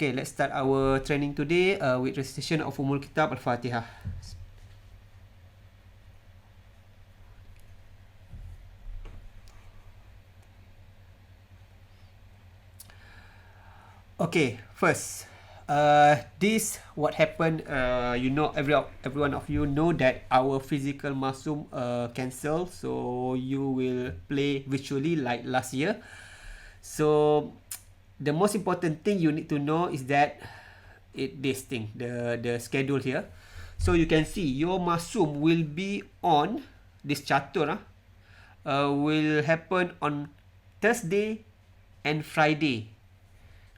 Okay, let's start our training today with recitation of Umul Kitab Al-Fatihah. Okay, first, this what happened. You know, every one of you know that our physical masum cancel, so you will play virtually like last year. So the most important thing you need to know is that this thing, the schedule here. So you can see your masum will be on this catur will happen on Thursday and Friday.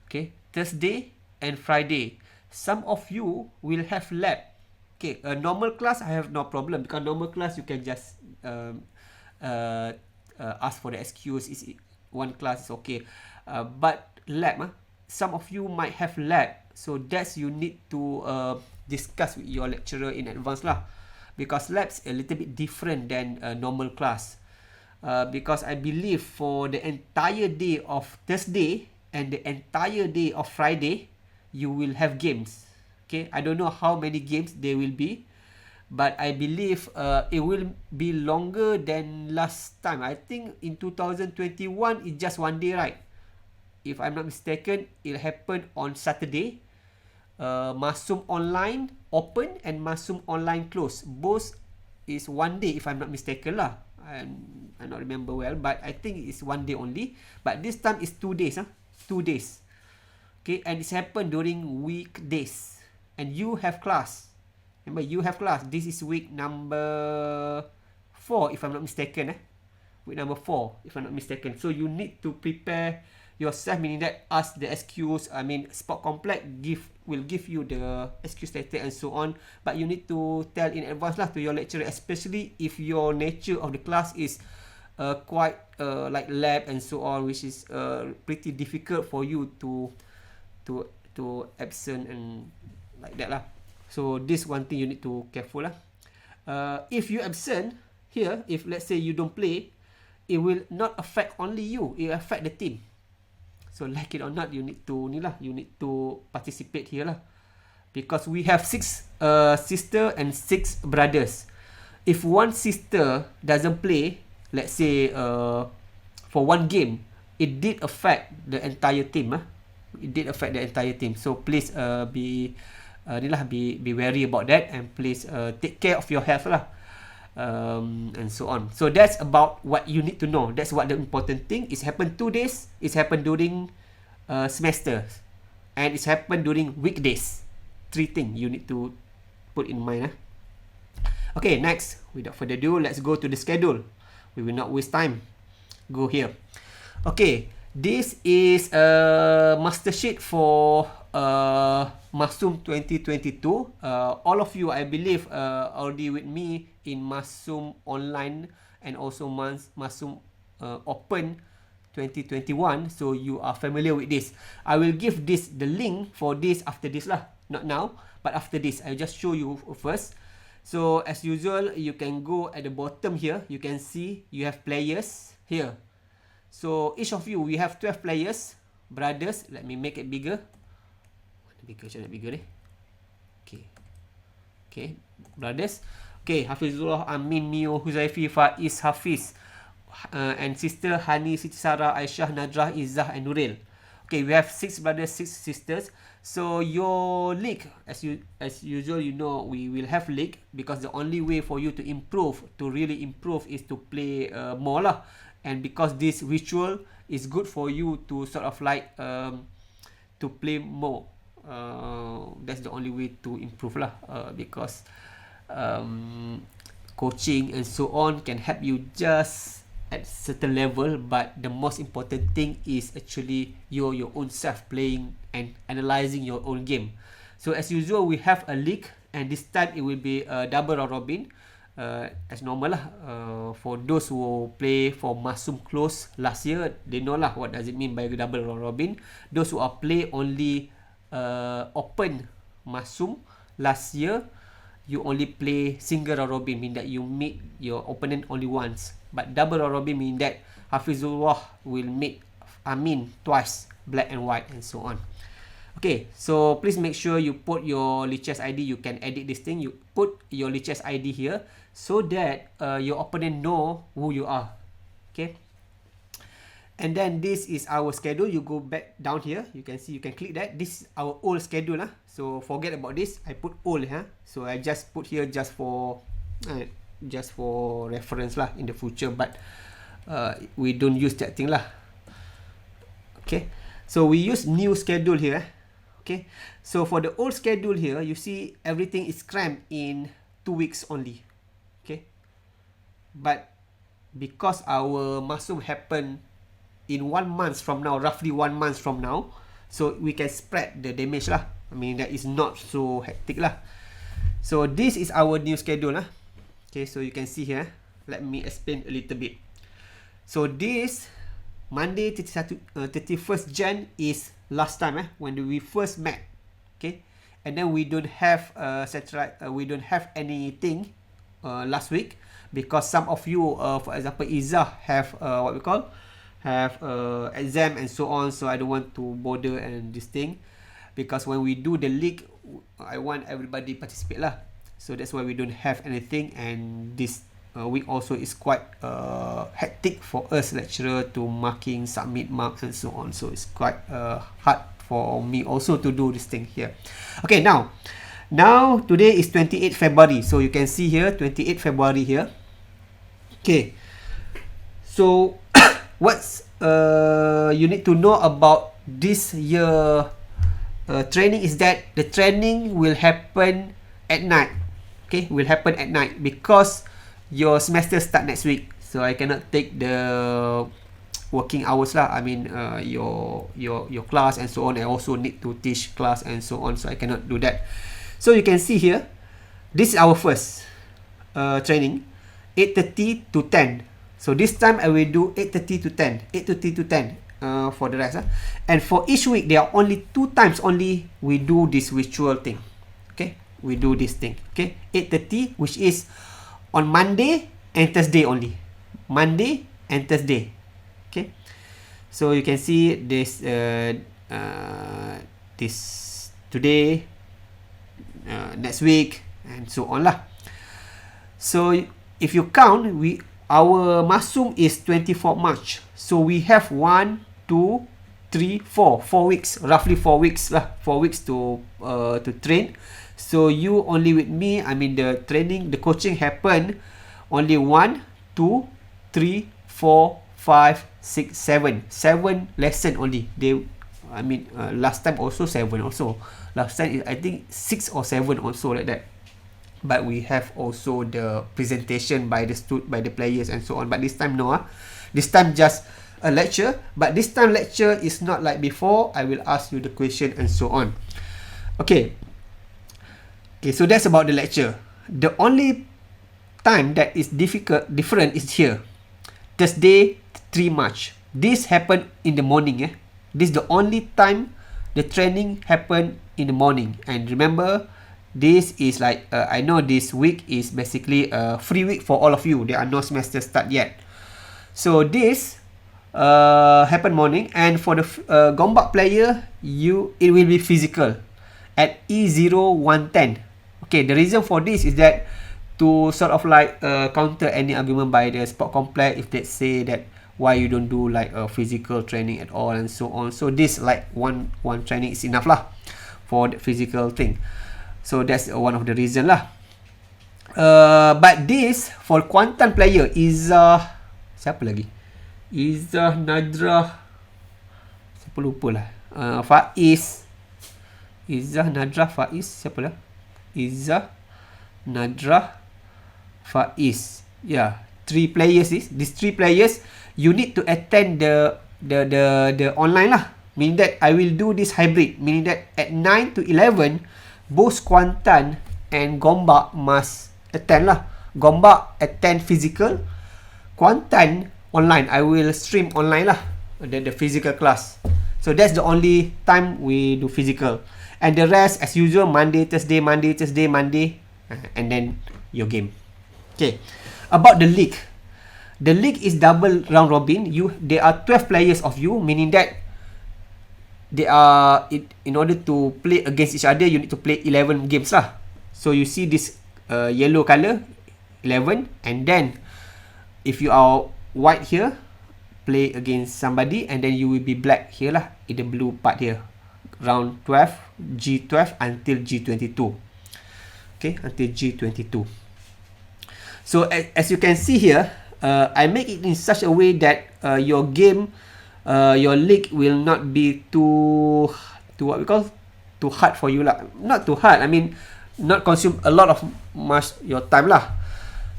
Okay, Thursday and Friday. Some of you will have lab. Okay, a normal class I have no problem because normal class you can just ask for the excuse. Is one class is okay, but lab, some of you might have lab, so that's you need to discuss with your lecturer in advance lah, because lab's a little bit different than a normal class. Because I believe for the entire day of Thursday and the entire day of Friday, you will have games. Okay, I don't know how many games there will be, but I believe it will be longer than last time. I think in 2021 it's just one day, right? If I'm not mistaken, it happened on Saturday. Masum online open and Masum online close. Both is one day if I'm not mistaken lah. I not remember well, but I think it's one day only. But this time is 2 days. 2 days. Okay, and it's happened during weekdays. And you have class. Remember, you have class. This is week number 4 if I'm not mistaken. Week number 4 if I'm not mistaken. So you need to prepare yourself, meaning that ask the excuse. I mean, sport complex will give you the excuse letter and so on, but you need to tell in advance lah to your lecturer, especially if your nature of the class is quite like lab and so on, which is pretty difficult for you to absent and like that lah. So this one thing you need to careful lah. If you absent here, if let's say you don't play, it will not affect only you, it will affect the team. So like it or not, you need to participate here lah. Because we have 6 sister and 6 brothers. If one sister doesn't play, let's say for one game, it did affect the entire team. It did affect the entire team. So please be wary about that, and please take care of your health lah. And so on. So that's about what you need to know. That's what the important thing. It's happened 2 days. It's happened during semesters, and it's happened during weekdays. 3 things you need to put in mind. Okay, next, without further ado, let's go to the schedule. We will not waste time. Go here. Okay, this is a master sheet for Masum 2022. All of you, I believe, already with me in Masum online and also Masum open 2021. So you are familiar with this. I will give the link for this after this lah. Not now, but after this. I'll just show you first. So as usual, you can go at the bottom here. You can see you have players here. So each of you, we have 12 players, brothers. Let me make it bigger. Bigger. Okay, brothers. Okay, Hafizullah, Amin, Mio, Huzaifi, Faiz, Hafiz, and sister Hani, Siti Sarah, Aisyah, Nadrah, Izzah, and Nuril. Okay, we have 6 brothers, 6 sisters. So your league, as usual, you know we will have league, because the only way for you to really improve, is to play more lah. And because this ritual is good for you to sort of like to play more. That's the only way to improve lah. Because coaching and so on can help you just at certain level, but the most important thing is actually your own self playing and analyzing your own game. So as usual, we have a league, and this time it will be a double round robin, as normal lah. For those who play for Masum close last year, they know lah what does it mean by double round robin. Those who are play only open Masum last year, you only play single round robin, mean that you meet your opponent only once. But double round robin mean that Hafizullah will meet Amin twice, black and white, and so on. Okay, so please make sure you put your lichess ID. You can edit this thing. You put your lichess ID here so that your opponent know who you are. Okay. And then this is our schedule. You go back down here. You can see, you can click that. This is our old schedule lah. So forget about this. I put old So I just put here just for reference lah in the future. But we don't use that thing lah. Okay. So we use new schedule here. Okay, so for the old schedule here, you see everything is crammed in 2 weeks only. Okay, but because our masuk happen in 1 month from now, roughly 1 month from now, so we can spread the damage lah. I mean, that is not so hectic lah. So this is our new schedule lah. Okay, so you can see here. Let me explain a little bit. So this Monday 31st Jan is last time when we first met. Okay, and then we don't have we don't have anything last week because some of you for example Izzah have what we call have exam and so on, so I don't want to bother and this thing because when we do the league I want everybody participate lah, so that's why we don't have anything. And this week also is quite hectic for us lecturer to marking, submit mark and so on, so it's quite hard for me also to do this thing here. Okay, now today is 28 February, so you can see here 28 February here. Okay, so what's you need to know about this year training is that the training will happen at night. Okay, will happen at night because your semester start next week, so I cannot take the working hours lah. I mean your class and so on. I also need to teach class and so on, so I cannot do that. So you can see here, this is our first training, 8:30 to 10. So this time I will do 8:30 to 10, 8:30 to 10 for the rest. And for each week, there are only 2 times only we do this virtual thing. Okay, we do this thing. Okay, 8:30, which is on Monday and Thursday only. Monday and Thursday. Okay. So you can see this this today, next week, and so on lah. So if you count, our masum is 24 March. So we have 1, 2, 3, 4 weeks, roughly 4 weeks lah. 4 weeks to train. So you only with me, I mean the training, the coaching happen only 1, 2, 3, 4, 5, 6, 7 lesson only. Last time also 7 also. Last time is I think 6 or 7 also like that. But we have also the presentation by the players and so on. But this time no. This time just a lecture. But this time lecture is not like before. I will ask you the question and so on. Okay. Okay, so that's about the lecture. The only time that is different is here. Thursday, 3 March. This happened in the morning. This is the only time the training happened in the morning. And remember, this is like, I know this week is basically a free week for all of you. There are no semester start yet. So this happened morning. And for the Gombak player, it will be physical at E0110. Okay, the reason for this is that to sort of like counter any argument by the sport complex if they say that why you don't do like a physical training at all and so on. So this like one training is enough lah for the physical thing. So that's one of the reason lah. But this for Kuantan player is siapa lagi? Izzah, Nadra, siapa lupa lah. Faiz, Izzah, Nadra, Faiz, siapa lah? Izzah, Nadra, Faiz. Yeah, 3 players is. These 3 players, you need to attend the online lah. Meaning that I will do this hybrid. Meaning that at 9 to 11, both Kuantan and Gombak must attend lah. Gombak attend physical, Kuantan online. I will stream online lah the physical class. So that's the only time we do physical. And the rest as usual, Monday, Thursday, Monday, Thursday, Monday, and then your game. Okay. About the league. The league is double round robin. There are 12 players of you, meaning that they are in order to play against each other, you need to play 11 games lah. So you see this yellow color 11, and then if you are white here, play against somebody, and then you will be black here lah, in the blue part here, round 12, G12 until G22. Okay, until G22. So as you can see here, I make it in such a way that your game, your league will not be too what we call too hard for you lah. Not too hard, I mean not consume a lot of much your time lah.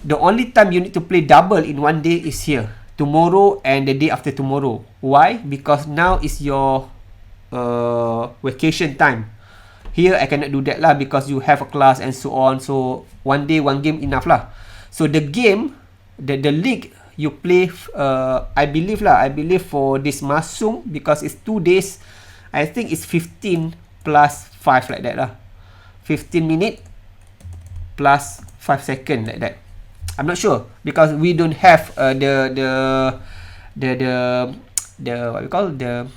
The only time you need to play double in one day is here, tomorrow and the day after tomorrow. Why? Because now is your vacation time. Here I cannot do that lah, because you have a class and so on. So one day one game enough lah. So the game, the league you play, I believe for this Masung, because it's 2 days, I think it's 15 plus 5 like that lah. 15 minute plus 5 second like that. I'm not sure, because we don't have the what we call the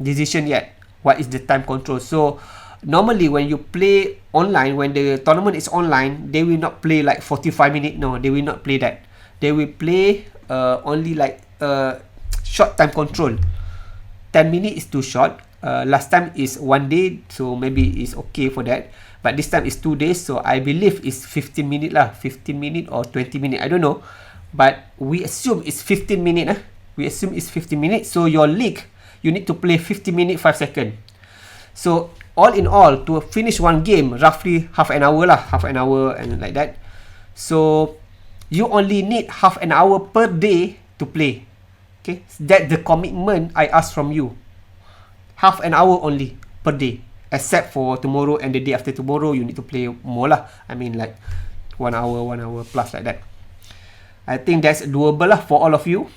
decision yet. What is the time control? So normally when you play online, when the tournament is online, they will not play like 45 minutes. No, they will not play that. They will play only like short time control. 10 minutes is too short. Last time is 1 day, so maybe it's okay for that. But this time is 2 days, so I believe it's 15 minutes lah. 15 minutes or 20 minutes, I don't know. But we assume it's 15 minutes. We assume it's 15 minutes. So your league, you need to play 50 minutes, 5 seconds. So all in all, to finish one game, roughly half an hour lah. Half an hour and like that. So you only need half an hour per day to play. Okay, that's the commitment I ask from you. Half an hour only per day. Except for tomorrow and the day after tomorrow, you need to play more lah. I mean like 1 hour plus like that. I think that's doable lah for all of you.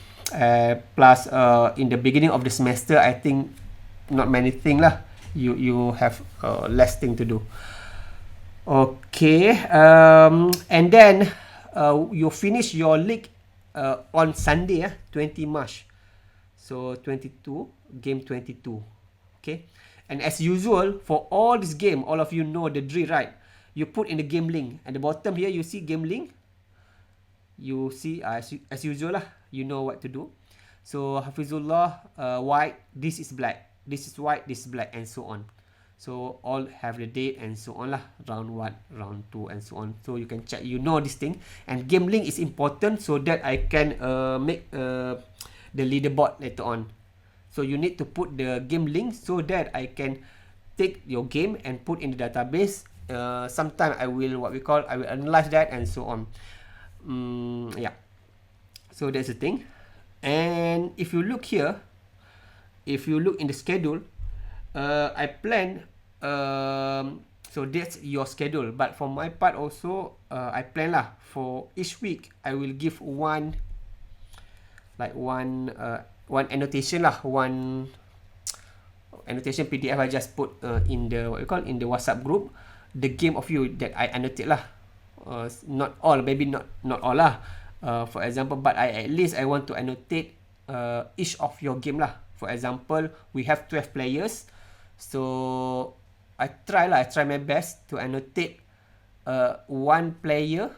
Plus in the beginning of the semester, I think not many things lah. You have less thing to do. Okay, and then you finish your league on Sunday, 20 March. So 22, game 22. Okay. And as usual, for all this game, all of you know the drill, right? You put in the game link. At the bottom here, you see game link. You see, as usual lah, you know what to do. So, Hafizullah, white, this is black. This is white, this is black, and so on. So, all have the date and so on lah. Round 1, round 2, and so on. So, you can check, you know this thing. And game link is important so that I can make the leaderboard later on. So you need to put the game link so that I can take your game and put in the database. Sometime I will analyze that and so on. Yeah. So that's the thing. And if you look here, if you look in the schedule, I plan. So that's your schedule. But for my part also, I plan lah for each week. I will give one annotation lah, one annotation PDF I just put in the in the WhatsApp group, the game of you that I annotate lah. Not all, maybe not all lah. For example, but at least I want to annotate each of your game lah. For example, we have 12 players, so I try my best to annotate one player.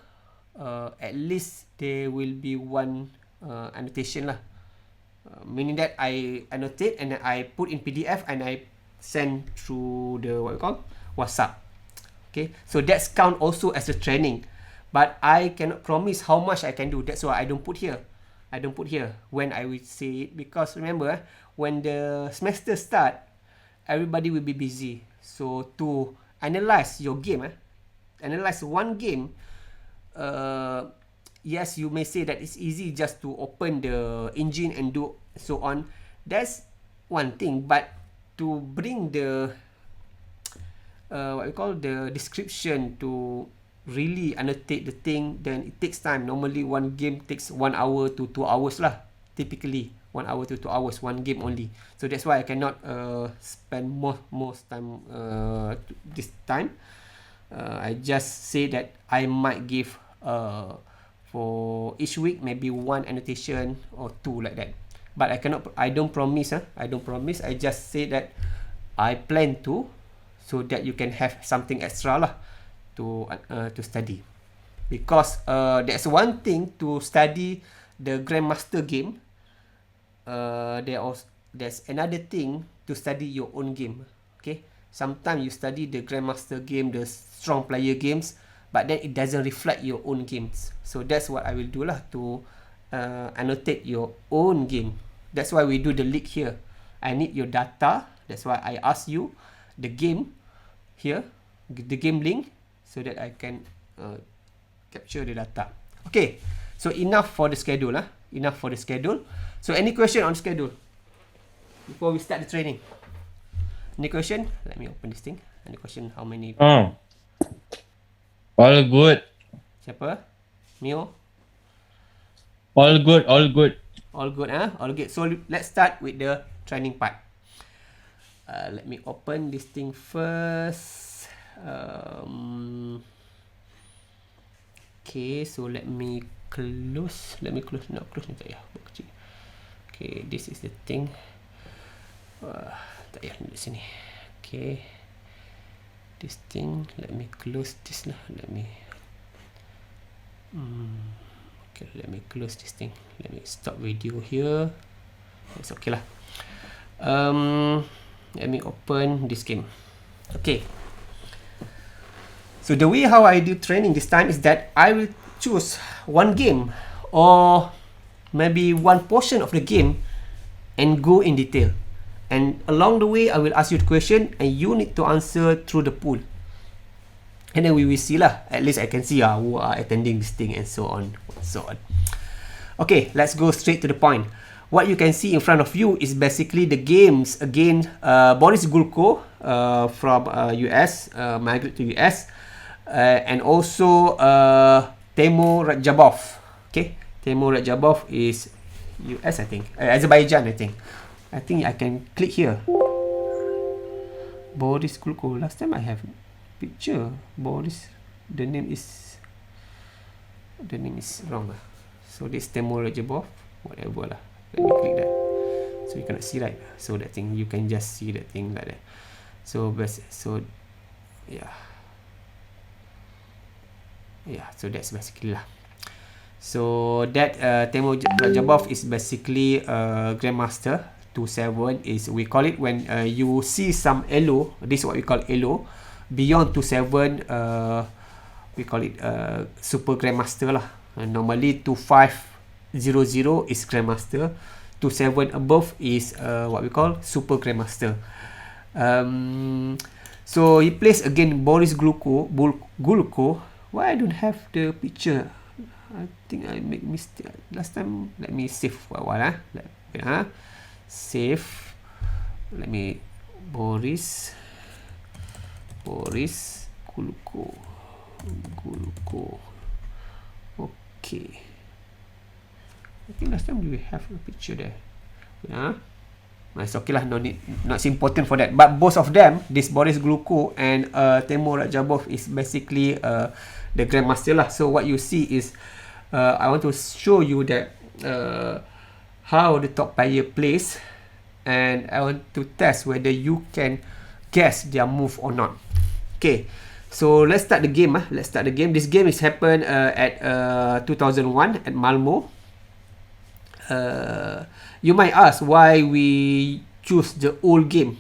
At least there will be one annotation lah. Meaning that I annotate and then I put in PDF and I send through the WhatsApp. Okay, so that's count also as a training, but I cannot promise how much I can do. That's why I don't put here. When I will say it, because remember, when the semester start, everybody will be busy. So to analyze your game, analyze one game, yes, you may say that it's easy just to open the engine and do so on. That's one thing, but to bring the the description, to really annotate the thing, then it takes time. Normally one game takes 1 hour to 2 hours lah. Typically 1 hour to 2 hours, one game only. So that's why I cannot spend most time this time. I just say that I might give for each week maybe one annotation or two like that. But I don't promise. I just say that I plan to, so that you can have something extra lah to study. Because there's one thing to study the Grandmaster game. There's another thing to study your own game. Okay, sometimes you study the Grandmaster game, the strong player games, but then it doesn't reflect your own games. So that's what I will do lah, to annotate your own game. That's why we do the league here. I need your data. That's why I ask you the game here, the game link, so that I can capture the data. Okay, so enough for the schedule lah. Enough for the schedule. So any question on schedule before we start the training? Any question? Let me open this thing. Any question? How many? All good. Siapa? Mio? All good, all good. All good, huh? All good. So let's start with the training part. Let me open this thing first. Okay, so let me close. Not close. Tak payah. Kecil. Okay, this is the thing. Tak payah di sini. Okay. This thing. Let me close this lah. Okay, let me close this thing. Let me stop video here. It's okay lah. Let me open this game. Okay. So the way how I do training this time is that I will choose one game or maybe one portion of the game and go in detail. And along the way, I will ask you the question and you need to answer through the pool. And then we will see lah. At least I can see who are attending this thing and so on. Okay, let's go straight to the point. What you can see in front of you is basically the games against Boris Gulko from US, migrate to US, and also Temur Radjabov. Okay, Temur Radjabov is US, I think, Azerbaijan, I think. I think I can click here. Boris Gulko. Last time I have picture. Boris. The name is wrong. So this Temur Radjabov. Whatever lah. Let me click that. So you cannot see, right? So that thing, you can just see that thing like that. So yeah. So that's basically lah. So that Temur Radjabov is basically Grandmaster 2-7 is, we call it when you see some elo. This is what we call elo. Beyond 2-7, we call it Super Grandmaster lah. Normally 2-5-0-0 is Grandmaster. 2-7 above is what we call Super Grandmaster. So he plays against Boris Gulko. Why I don't have the picture? I think I make mistake last time. Let me save for a while. Save. Let me Boris Gulko. Okay. I think last time we have a picture there. It's okay lah. No need. Not important for that. But both of them, this Boris Gulko and Temur Radjabov, is basically the Grandmaster lah. So what you see is, I want to show you that how the top player plays, and I want to test whether you can guess their move or not. Okay, so let's start the game. This game is happened at 2001 at Malmo. You might ask why we choose the old game,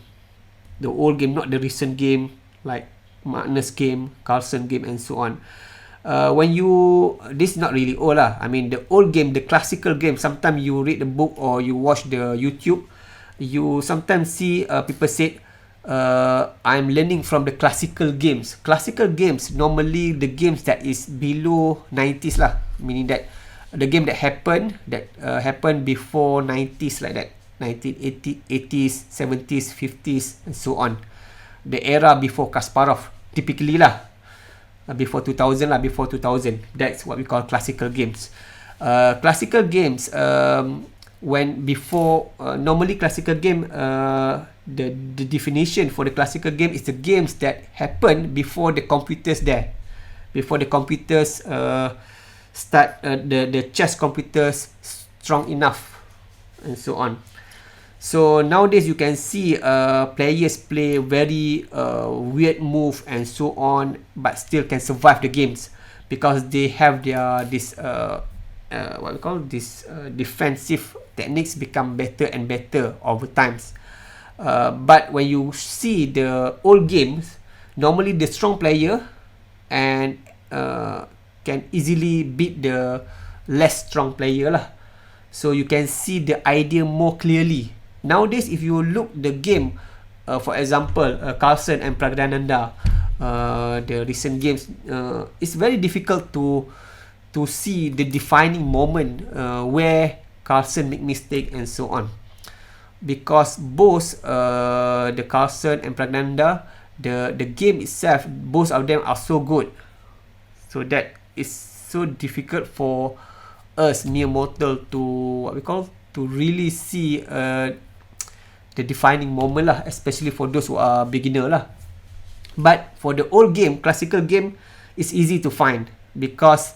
not the recent game like Magnus game, Carlsen game, and so on. This is not really old lah. I mean the old game, the classical game. Sometimes you read the book or you watch the YouTube, you sometimes see people say, I'm learning from the classical games. Classical games normally the games that is below 90s lah, meaning that the game that happened before 90s, like that, 1980s, 80s, 70s, 50s, and so on. The era before Kasparov, typically lah. Before 2000 lah, before 2000. That's what we call classical games. Classical games, normally classical game, the definition for the classical game is the games that happen before the computers there. Before the computers start, the chess computers strong enough, and so on. So nowadays you can see players play very weird move and so on, but still can survive the games because they have their what we call this defensive techniques become better and better over times. But when you see the old games, normally the strong player and can easily beat the less strong player lah. So you can see the idea more clearly. Nowadays, if you look the game, for example, Carlsen and Pragdananda, the recent games, it's very difficult to see the defining moment where Carlsen make mistake and so on, because both the Carlsen and Pragdananda, the game itself, both of them are so good, so that is so difficult for us mere mortal to what we call to really see the defining moment lah, especially for those who are beginner lah. But for the old game, classical game, it's easy to find because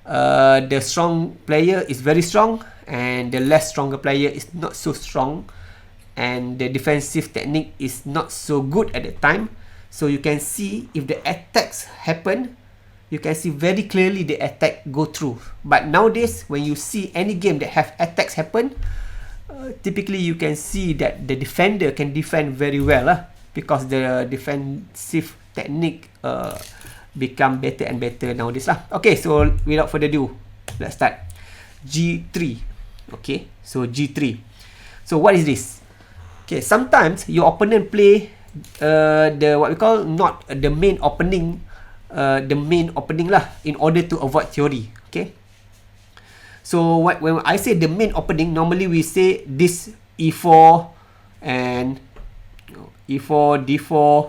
the strong player is very strong and the less stronger player is not so strong, and the defensive technique is not so good at the time. So you can see if the attacks happen, you can see very clearly the attack go through. But nowadays, when you see any game that have attacks happen, typically you can see that the defender can defend very well because the defensive technique become better and better nowadays lah. Okay, so without further ado, let's start. G3. Okay, so G3. So what is this? Okay, sometimes your opponent play the what we call not the main opening, lah, in order to avoid theory. Okay. So when I say the main opening, normally we say this E4 and E4, D4.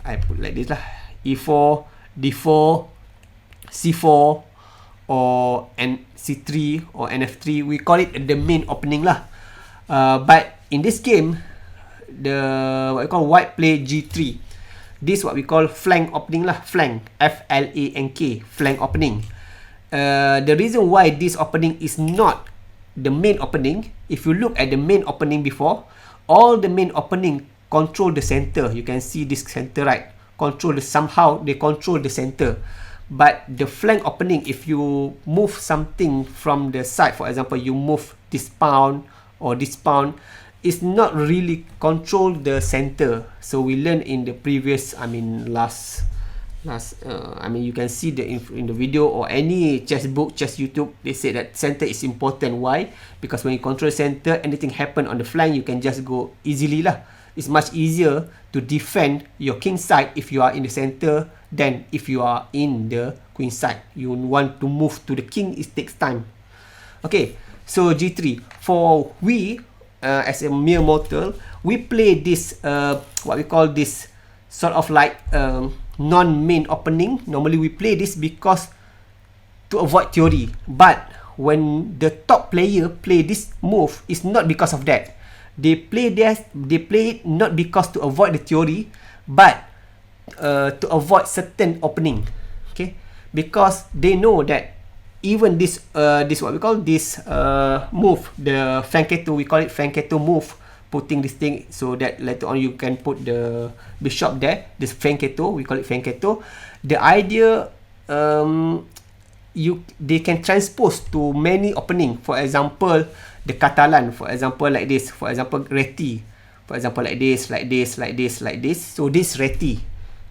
I put like this lah. E4, D4, C4, or C3 or NF3. We call it the main opening lah. But in this game, the what we call white play G3. This what we call flank opening lah. Flank, F-L-A-N-K, flank opening. The reason why this opening is not the main opening, if you look at the main opening before, all the main opening control the center. You can see this center, right? Somehow they control the center. But the flank opening, if you move something from the side, for example, you move this pawn or this pawn, it's not really control the center. So we learned in the previous, you can see in the video or any chess book, chess YouTube, they say that center is important. Why? Because when you control center, anything happen on the flank, you can just go easily lah. It's much easier to defend your king side if you are in the center than if you are in the queen side. You want to move to the king, it takes time. Okay, so G3. For we, as a mere mortal, we play this, what we call this, sort of like non-main opening. Normally we play this because to avoid theory. But when the top player play this move, it's not because of that. They play it not because to avoid the theory, but to avoid certain opening. Okay, because they know that even this what we call this move, the Fanketo, we call it Fanketo move, putting this thing so that later on you can put the bishop there. This Fanketo, we call it Fanketo. The idea, they can transpose to many opening. For example, the Catalan, for example, like this. For example, Reti. For example, like this, like this, like this, like this. So this Reti.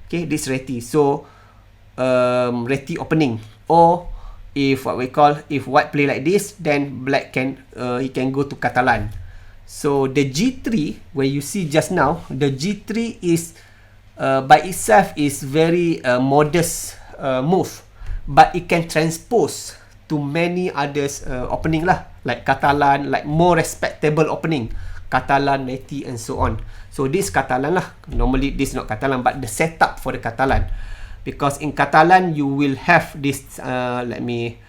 Okay, this Reti. So Reti opening. Or if what we call, if white play like this, then black can he can go to Catalan. So the G3, where you see just now, the G3 is by itself is very modest move, but it can transpose to many others opening lah, like Catalan, like more respectable opening, Catalan, Reti, and so on. So this Catalan lah. Normally this not Catalan, but the setup for the Catalan, because in Catalan you will have this. Let me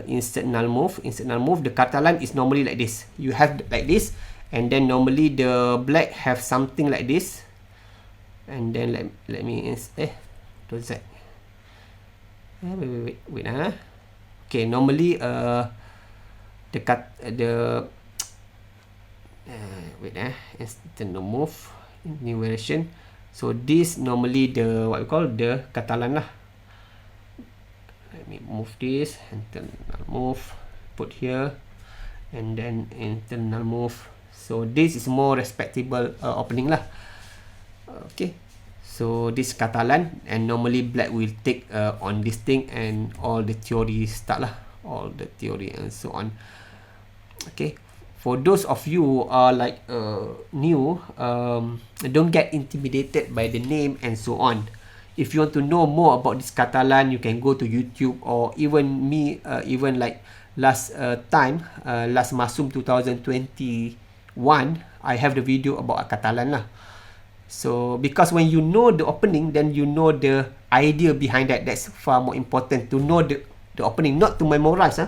insert null move. The Catalan is normally like this. You have like this, and then normally the black have something like this, and then let me don't say. Wait. Okay, normally the wait, external move, new variation. So this normally the what we call the Catalan lah. Let me move this, internal move, put here, and then internal move. So this is more respectable opening lah. Okay, so this Catalan, and normally black will take on this thing, and all the theory start lah, all the theory and so on. Okay, for those of you who are like new, don't get intimidated by the name and so on. If you want to know more about this Catalan, you can go to YouTube, or even me, even like last time, last Masum 2021, I have the video about a Catalan lah. So because when you know the opening, then you know the idea behind that. That's far more important, to know the opening, not to memorize.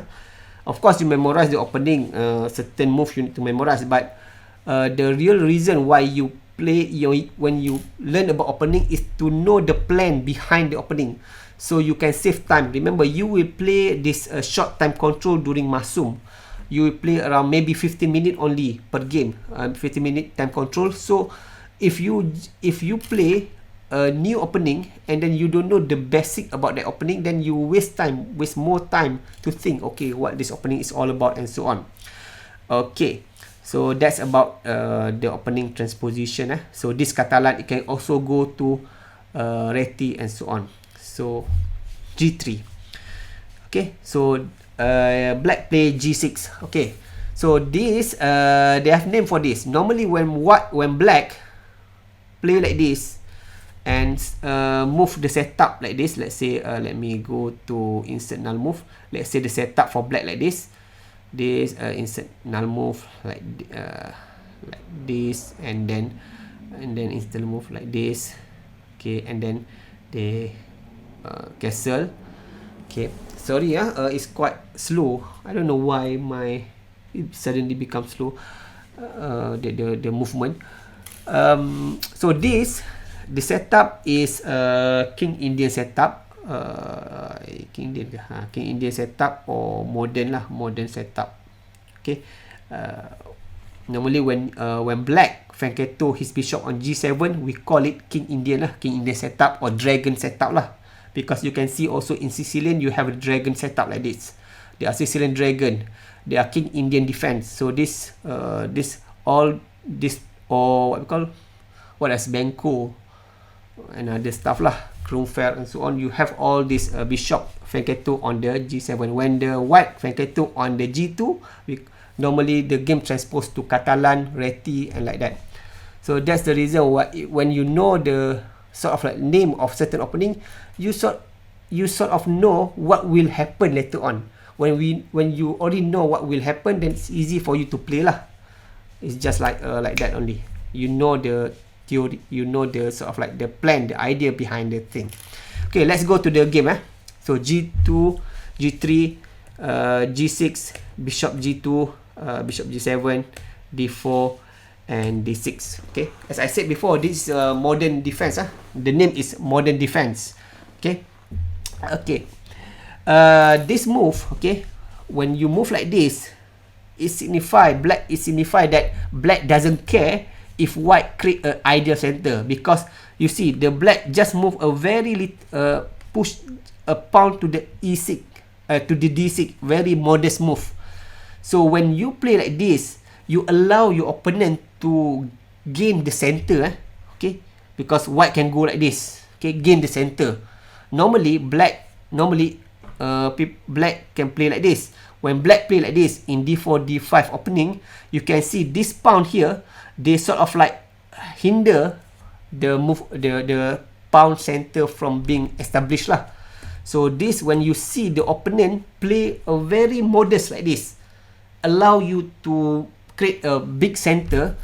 Of course, you memorize the opening, certain move you need to memorize, but the real reason why you play, when you learn about opening, is to know the plan behind the opening, so you can save time. Remember, you will play this short time control during Masum. You will play around maybe 15 minutes only per game, 15 minute time control. So if you play a new opening and then you don't know the basic about that opening, then you waste more time to think, okay, what this opening is all about and so on. Okay, so that's about the opening transposition. So this Catalan, it can also go to Reti and so on. So G3. Okay, so black play G6. Okay, so this they have name for this. Normally when black play like this and move the setup like this, let's say let me go to insert null move. Let's say the setup for black like this, insert null move like this, and then insert move like this. Okay, and then they castle. Okay, sorry, it's quite slow. I don't know why it suddenly becomes slow, the movement. So the setup is King Indian setup, King Indian setup, or modern setup. Okay, normally when black Franketo his bishop on G7, we call it King Indian lah, King Indian setup, or dragon setup lah, because you can see also in Sicilian you have a dragon setup like this. They are Sicilian dragon, they are King Indian defense. So or what we call, what as Benko and other stuff lah, Kronfeld and so on. You have all this bishop Franketo on the G7. When the white Franketo on the G2, normally the game transposed to Catalan, Reti, and like that. So that's the reason why when you know the sort of like name of certain opening, you sort of know what will happen later on. When you already know what will happen, then it's easy for you to play lah. It's just like that only. You know the theory, you know the sort of like the plan, the idea behind the thing. Okay, let's go to the game. So G2, G3, G6, Bishop G2, Bishop G7, D4, and D6. Okay, as I said before, this is modern defense. The name is modern defense. Okay, okay. This move, okay, when you move like this, it signify that black doesn't care if white create an ideal center, because you see the black just move a very little, push a pawn to the E6, to the D6, very modest move. So when you play like this, you allow your opponent to gain the center, okay, because white can go like this, okay, gain the center. Normally black can play like this. When black play like this in D4, D5 opening, you can see this pawn here, they sort of like hinder the move, the pawn center from being established lah. So this, when you see the opponent play a very modest like this, allow you to create a big center,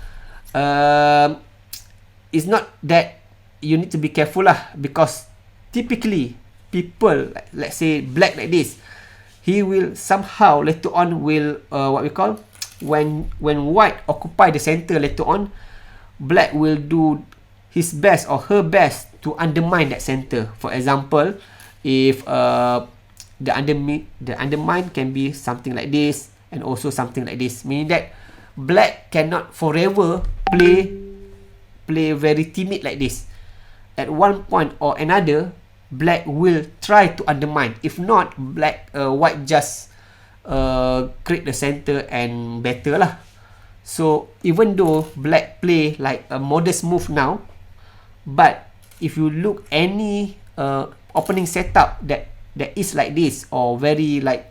it's not that you need to be careful lah, because typically people, let's say black like this, he will somehow later on will what we call, when white occupy the center later on, black will do his best or her best to undermine that center. For example, if the undermine can be something like this and also something like this, meaning that black cannot forever play very timid like this. At one point or another, black will try to undermine. If not, white just create the center and better lah. So even though black play like a modest move now, but if you look any opening setup that is like this or very like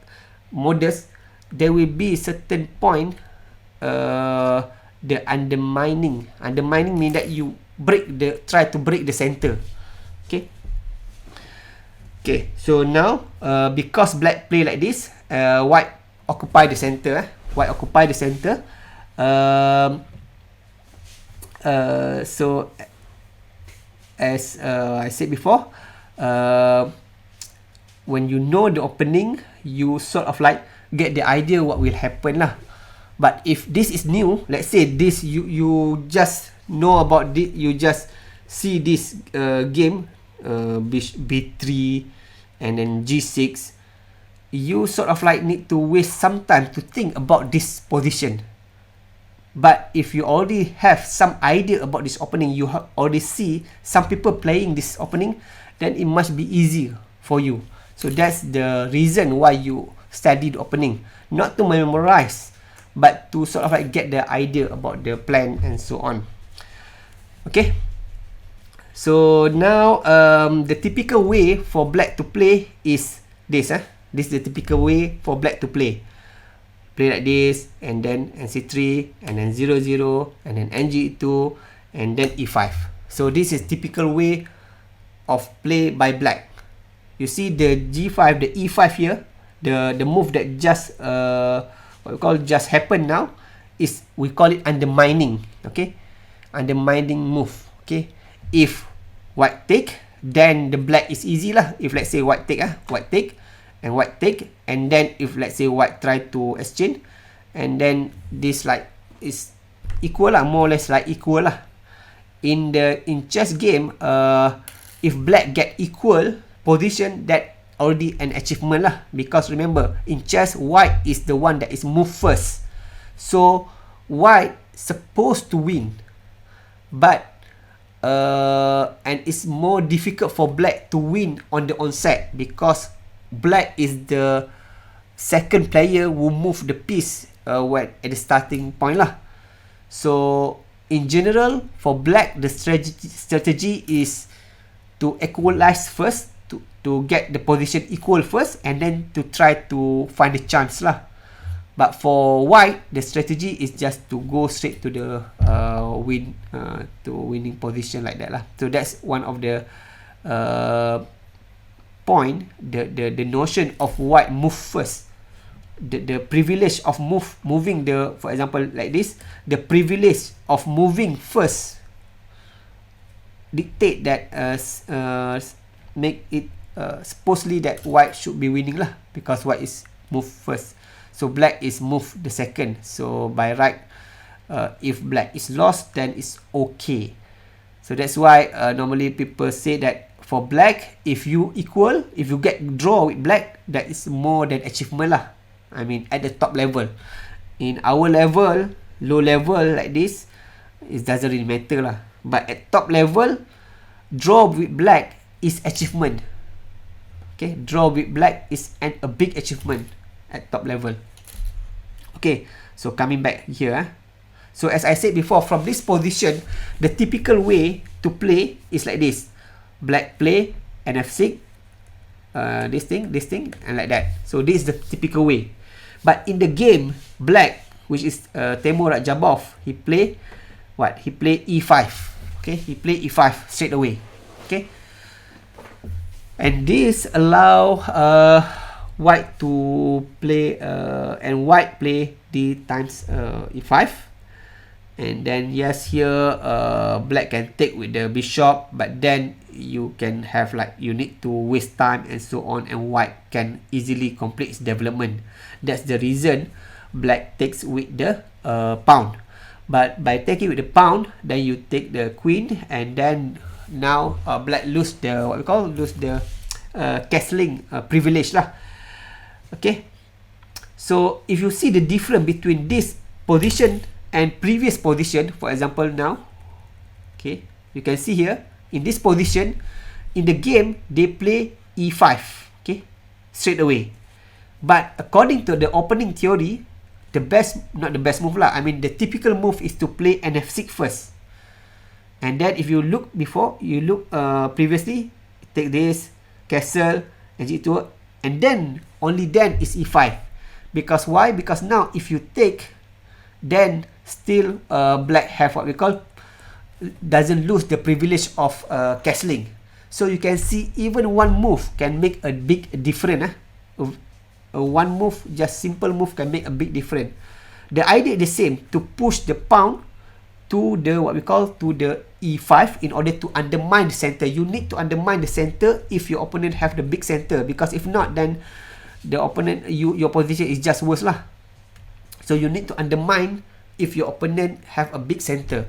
modest, there will be certain point the undermining mean that you try to break the center. Okay, so now because black play like this, white occupy the center. So as I said before, when you know the opening, you sort of like get the idea what will happen lah. But if this is new, let's say this you just know about this, you just see this game b3 and then g6, you sort of like need to waste some time to think about this position. But if you already have some idea about this opening, you already see some people playing this opening, then it must be easy for you. So that's the reason why you study the opening, not to memorize, but to sort of like get the idea about the plan and so on. Okay, so now the typical way for black to play is this. This is the typical way for black to play. Play like this, and then nc3, and then 0-0, and then ng2, and then e5. So this is typical way of play by black. You see the g5, the e5 here, the move that just just happened now is, we call it undermining. Okay, undermining move. Okay, if white take, then the black is easy lah. If let's say white take, and white take, and then if let's say white try to exchange, and then this like is equal lah, more or less like equal lah. In chess game, if black get equal position, that already an achievement lah, because remember in chess white is the one that is move first, so white supposed to win, but and it's more difficult for black to win on the onset, because black is the second player who move the piece at the starting point lah. So in general, for black, the strategy is to equalize first, to get the position equal first, and then to try to find the chance lah. But for white, the strategy is just to go straight to the winning position like that lah. So that's one of the point, the notion of white move first, the privilege of moving the, for example like this, the privilege of moving first dictate that make it supposedly that white should be winning lah, because white is move first, so black is move the second. So by right, if black is lost, then it's okay. So that's why normally people say that for black, if you get draw with black, that is more than achievement lah. I mean at the top level. In our level, low level like this, it doesn't really matter lah. But at top level, draw with black is achievement. Okay, draw with black is a big achievement at top level. Okay, so coming back here. So as I said before, from this position, the typical way to play is like this. Black play nf6, this thing, and like that. So this is the typical way. But in the game, black, which is Radjabov, he play what? He play e5. Okay, he play e5 straight away. Okay, and this allow white to play and white play d times e5. And then yes, here black can take with the bishop, but then you can have like, you need to waste time and so on, and white can easily complete its development. That's the reason black takes with the pawn. But by taking with the pawn, then you take the queen, and then now black lose the castling privilege lah. Okay, so if you see the difference between this position and previous position. For example, now, okay, you can see here in this position in the game they play e5, okay, straight away. But according to the opening theory, the best, not the best move lah, I mean the typical move is to play nf6 first. And then if you look before, you look previously, take this, castle, and g2, and then, only then is e5. Because why? Because now if you take, then still black have what we call, doesn't lose the privilege of castling. So you can see even one move can make a big difference. One move, just simple move, can make a big difference. The idea is the same, to push the pawn to the what we call to the e5 in order to undermine the center. You need to undermine the center if your opponent have the big center, because if not, then the opponent, your position is just worse lah. So you need to undermine if your opponent have a big center.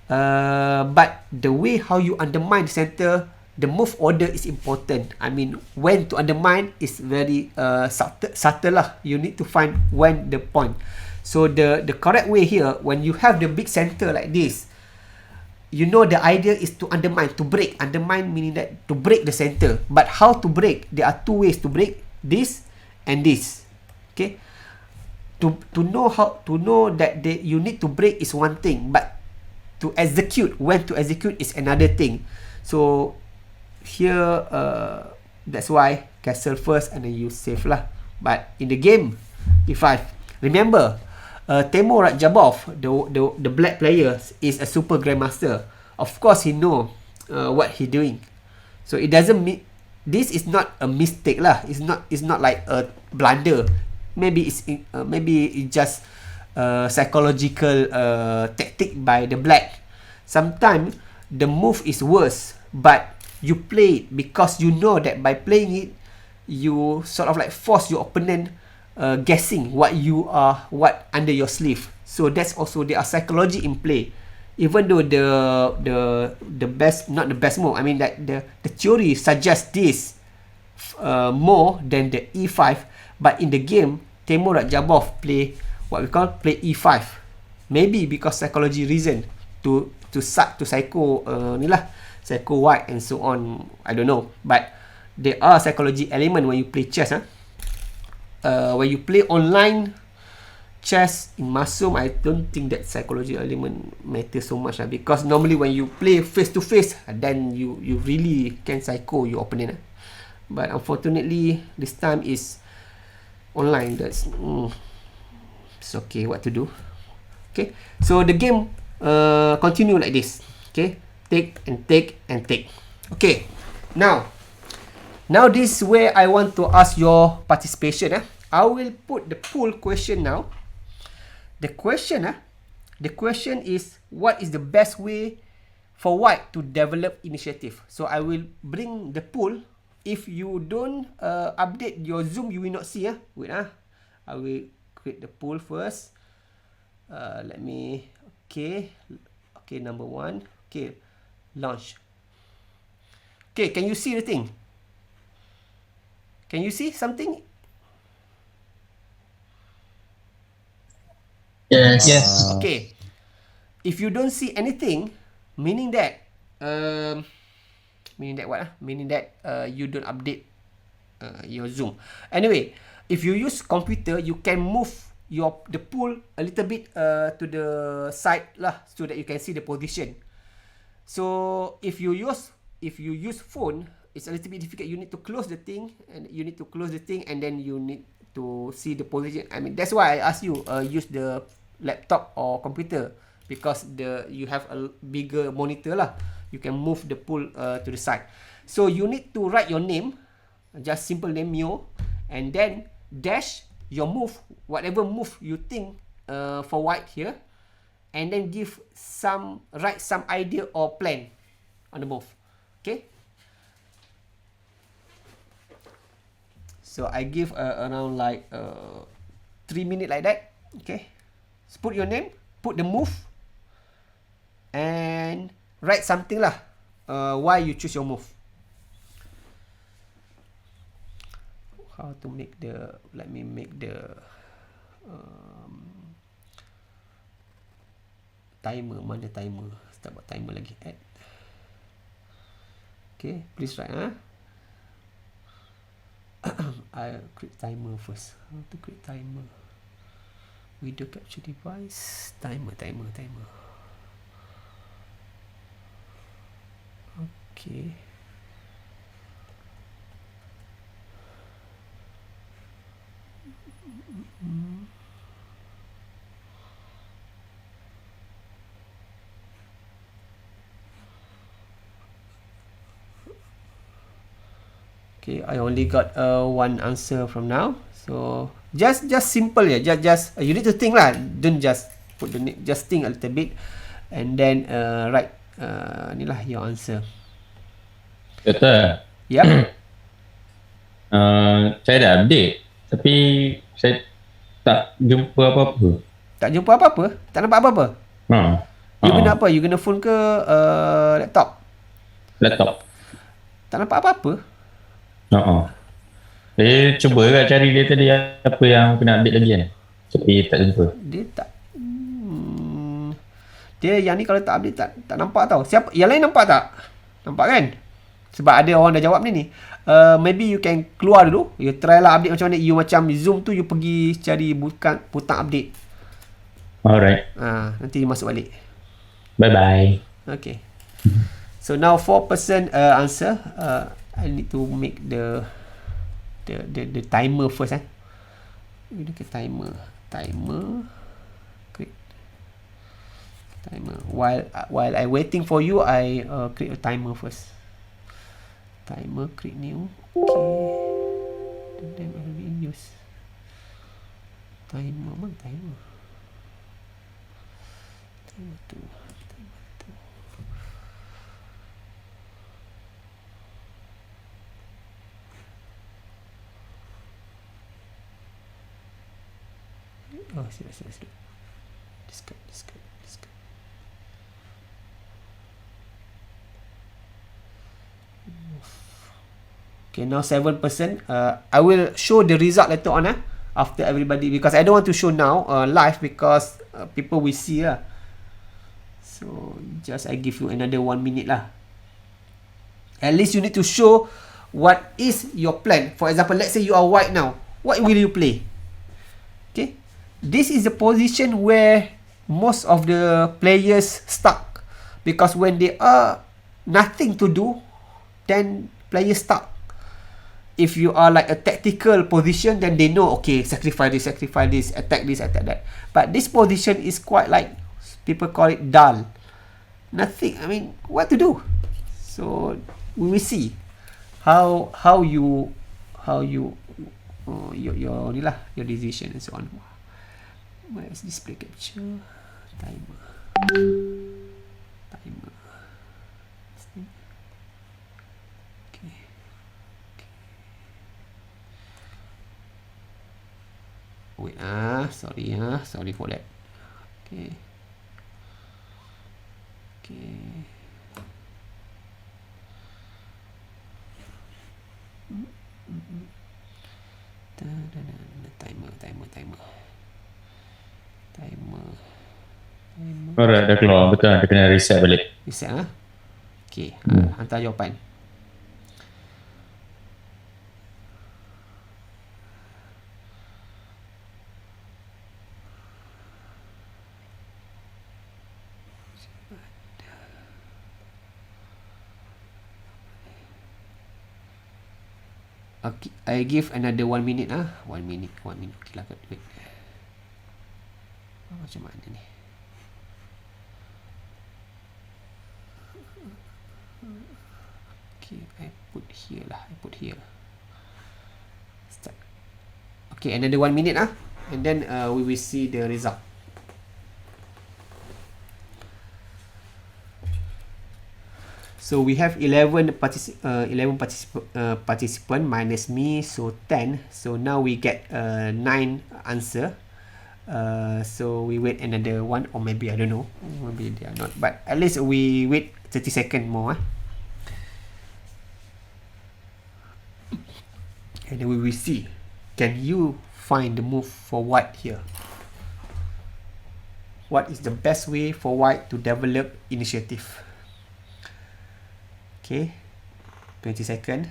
But the way how you undermine the center, the move order is important. I mean, when to undermine is very subtle lah. You need to find when the point. So the correct way here, when you have the big center like this, you know the idea is to undermine, to break. Undermine meaning that to break the center. But how to break? There are two ways to break, this and this. Okay. To know how to know that you need to break is one thing, but to execute, when to execute is another thing. So here, that's why castle first and then you save lah. But in the game, e5. Remember, Radjabov, the black player, is a super grandmaster. Of course, he know what he doing. So it doesn't mean this is not a mistake lah. It's not like a blunder. Maybe it's just psychological tactic by the black. Sometimes the move is worse, but you play it because you know that by playing it, you sort of like force your opponent guessing what under your sleeve. So that's also, there are psychology in play. Even though the best, not the best move, I mean that the theory suggests this more than the e5, but in the game, Radjabov play what we call play e5. Maybe because psychology reason to psycho ni lah, psycho white and so on. I don't know, but there are psychology element when you play chess. When you play online chess in Masum, I don't think that psychology element matters so much because normally when you play face to face, then you really can psycho your opponent. But unfortunately, this time is online. That's it's okay. What to do? Okay, so the game continue like this. Okay, take and take and take. Okay, now this is where I want to ask your participation. I will put the poll question now. The question is, what is the best way for white to develop initiative? So I will bring the poll. If you don't update your Zoom, you will not see. Wait, I will create the poll first. Let me, okay, number 1. Okay, launch. Okay, can you see the thing? Can you see something? Yes. Okay. If you don't see anything, meaning that what? Meaning that you don't update your Zoom. Anyway, if you use computer, you can move the pool a little bit to the side lah, so that you can see the position. So if you use phone, it's a little bit difficult. You need to close the thing, and then you need to see the position. I mean, that's why I ask you use the laptop or computer, because you have a bigger monitor lah. You can move the pool to the side. So you need to write your name, just simple name Mio, and then dash your move, whatever move you think for white here, and then write some idea or plan on the move. Okay. So I give around like 3 minutes like that. Okay. So put your name, put the move, and write something lah. Why you choose your move. How to make the? Let me make the. Timer, mana timer? Start buat timer lagi. Add. Okay, please write. I'll create timer first. How to create timer? Video capture device. Timer. Okay. Okay, I only got one answer from now. So just simple ya. Just you need to think lah. Don't just put the name. Just think a little bit, and then write ni lah your answer. Doktor. Yep. Saya dah update, tapi saya tak jumpa apa-apa. Tak jumpa apa-apa? Tak nampak apa-apa? You guna apa? You guna phone ke laptop? Laptop. Tak nampak apa-apa? Saya cuba lah cari dia tadi apa yang kena update lagi kan. Tapi tak jumpa. Dia tak dia yang ni kalau tak update tak nampak tau. Siapa yang lain nampak tak? Nampak kan? Sebab ada orang dah jawab ni. Maybe you can keluar dulu. You try lah update macam mana. You macam Zoom tu you pergi cari butang update. Alright. Nanti you masuk balik. Bye bye. Okay. So now 4% answer. I need to make the timer first. We look at timer. Create timer. While I waiting for you, I create a timer first. Timer, create new. Okay. Then I will be in use. Timer, mana timer? Timer tu. Oh, silap. Discard. Okay, now 7%. I will show the result later on after everybody, because I don't want to show now live because people will see lah. So just I give you another 1 minute lah. At least you need to show what is your plan. For example, let's say you are white now. What will you play? Okay. This is the position where most of the players stuck, because when they are nothing to do, then players stuck. If you are like a tactical position, then they know, okay, sacrifice this, attack this, attack that. But this position is quite like, people call it dull. Nothing, I mean, what to do? So we will see how you your decision and so on. Where is display capture? Timer. Okay. Wait, sorry for that. Okay. Timer. Alright, dah keluar. Betul, dia kena reset balik. Reset Okay, hantar jawapan. Okay, I give another 1 minute 1 minute. Okay lah, wait. Macam mana ni? Okay, I put here. Start. Okay, another 1 minute and then we will see the result. So we have 11 participant minus me, so 10. So now we get 9 answer. So we wait another one, or maybe I don't know, maybe they are not, but at least we wait 30 seconds more. And then we will see, can you find the move for white here? what is the best way for white to develop initiative. Okay, 20 seconds.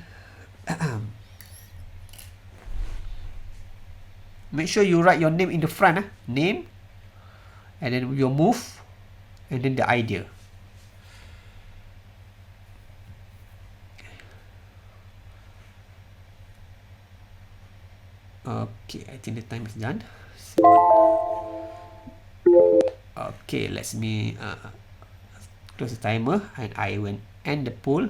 Make sure you write your name in the front, name, and then your move, and then the idea. Okay, I think the time is done. So, okay, let me close the timer, and I will end the poll.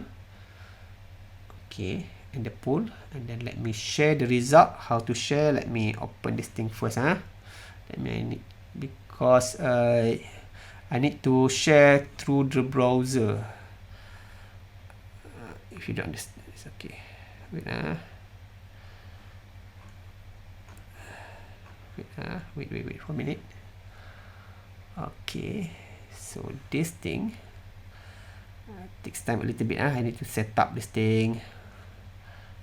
Okay, end the poll, and then let me share the result. How to share? Let me open this thing first, Let me, because I need to share through the browser. If you don't understand, it's okay. Wait, wait for a minute. Okay, so this thing takes time a little bit. I need to set up this thing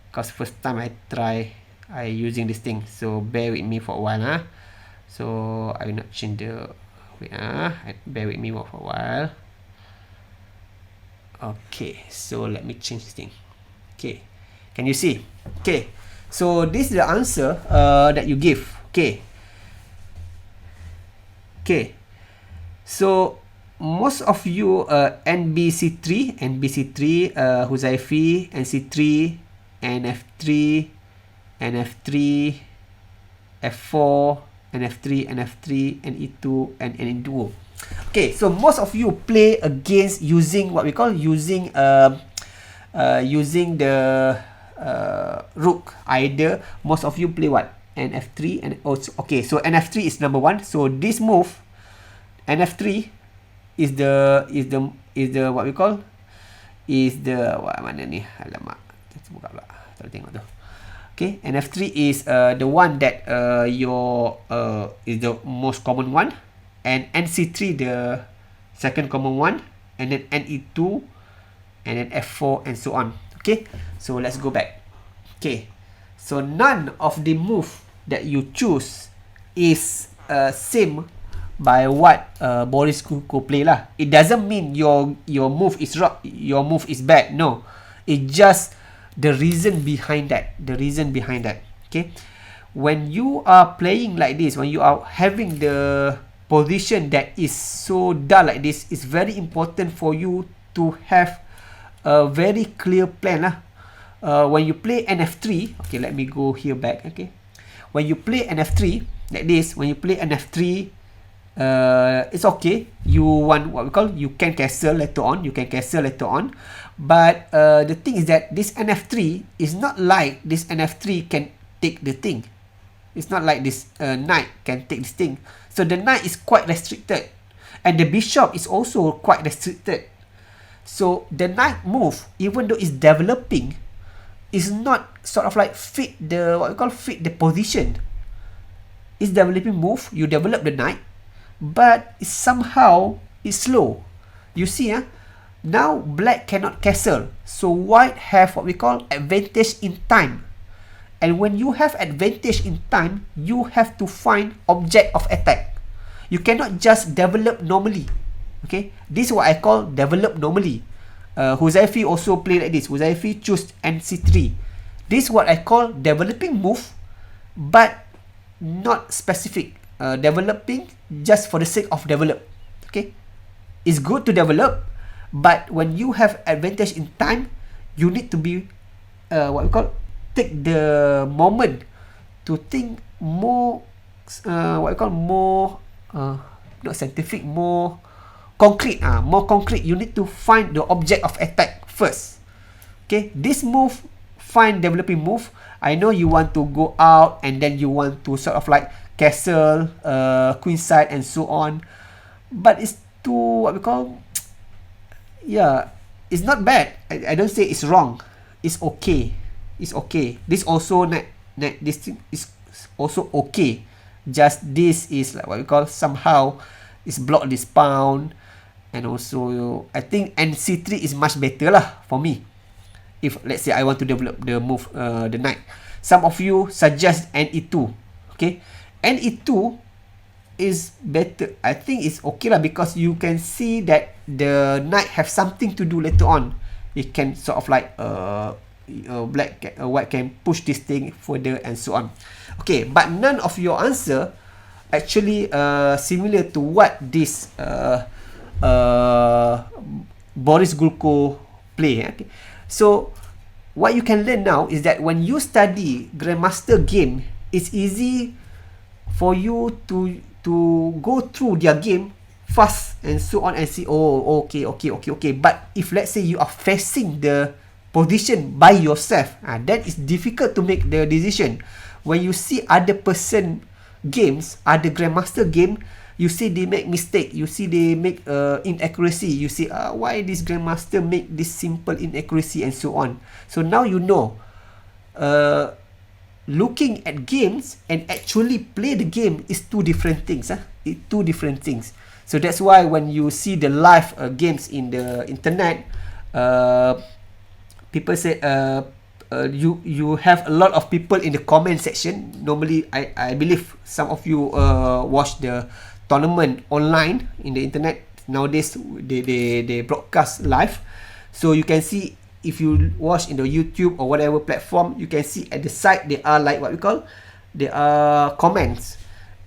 because first time I using this thing, so bear with me for a while. So I will not change the bear with me for a while. Okay, so let me change this thing. Okay, can you see? Okay, so this is the answer that you give. Okay, so most of you NBC3, Huzaifi, NC3, NF3, NF3, F4, NF3, NE2, and NE2. Okay, so most of you play against using what we call using the rook. Either most of you play what? NF3 and also okay, so NF3 is number 1. So this move NF3 is the what we call is the mana ni? Alamak. Buka pula. Tak tengok tu. Okay, NF3 is the one that is the most common one, and NC3 the second common one, and then NE2, and then F4 and so on. Okay, so let's go back. Okay, so none of the move that you choose is same by what Boris Gulko play lah. It doesn't mean your move is wrong, your move is bad. No, it just the reason behind that. Okay, when you are playing like this, when you are having the position that is so dull like this, it's very important for you to have a very clear plan lah. When you play NF3, okay, let me go here back. Okay, when you play NF3 like this, it's okay. You want what we call, you can castle later on. But the thing is that this NF3 is not like this NF3 can take the thing. It's not like this knight can take this thing. So the knight is quite restricted, and the bishop is also quite restricted. So the knight move, even though it's developing, is not sort of like fit the position. It's developing move. You develop the knight, but somehow it's slow. You see, now black cannot castle, so white have what we call advantage in time. And when you have advantage in time, you have to find object of attack. You cannot just develop normally. Okay, this is what I call develop normally. Huzaifi also play like this. Huzaifi choose NC3. This is what I call developing move, but not specific. Developing just for the sake of develop. Okay, it's good to develop, but when you have advantage in time, you need to be what we call, take the moment to think more not scientific, more concrete. More concrete. You need to find the object of attack first. Okay, this move, find developing move. I know you want to go out and then you want to sort of like castle, queenside and so on, but it's too what we call, it's not bad. I don't say it's wrong. It's okay. This also this thing is also okay. Just this is like what we call, somehow it's block this pawn, and also I think NC3 is much better lah for me. If let's say I want to develop the move, the knight. Some of you suggest NE2. Okay, NE2 is better. I think it's okay lah, because you can see that the knight have something to do later on. It can sort of like white can push this thing further and so on. Okay, but none of your answer actually similar to what this Boris Gulko play. Okay? So what you can learn now is that when you study Grandmaster game, it's easy for you to go through their game fast and so on and see, oh, okay. But if let's say you are facing the position by yourself, then it's difficult to make the decision. When you see other person games, other Grandmaster game, you see they make mistake, you see they make inaccuracy, you see why this Grandmaster make this simple inaccuracy and so on. So now you know, looking at games and actually play the game is two different things. It's two different things. So that's why when you see the live games in the internet, people say you have a lot of people in the comment section. Normally, I believe some of you watch the tournament online in the internet. Nowadays, they broadcast live. So you can see, if you watch in the YouTube or whatever platform, you can see at the side there are like what we call, there are comments.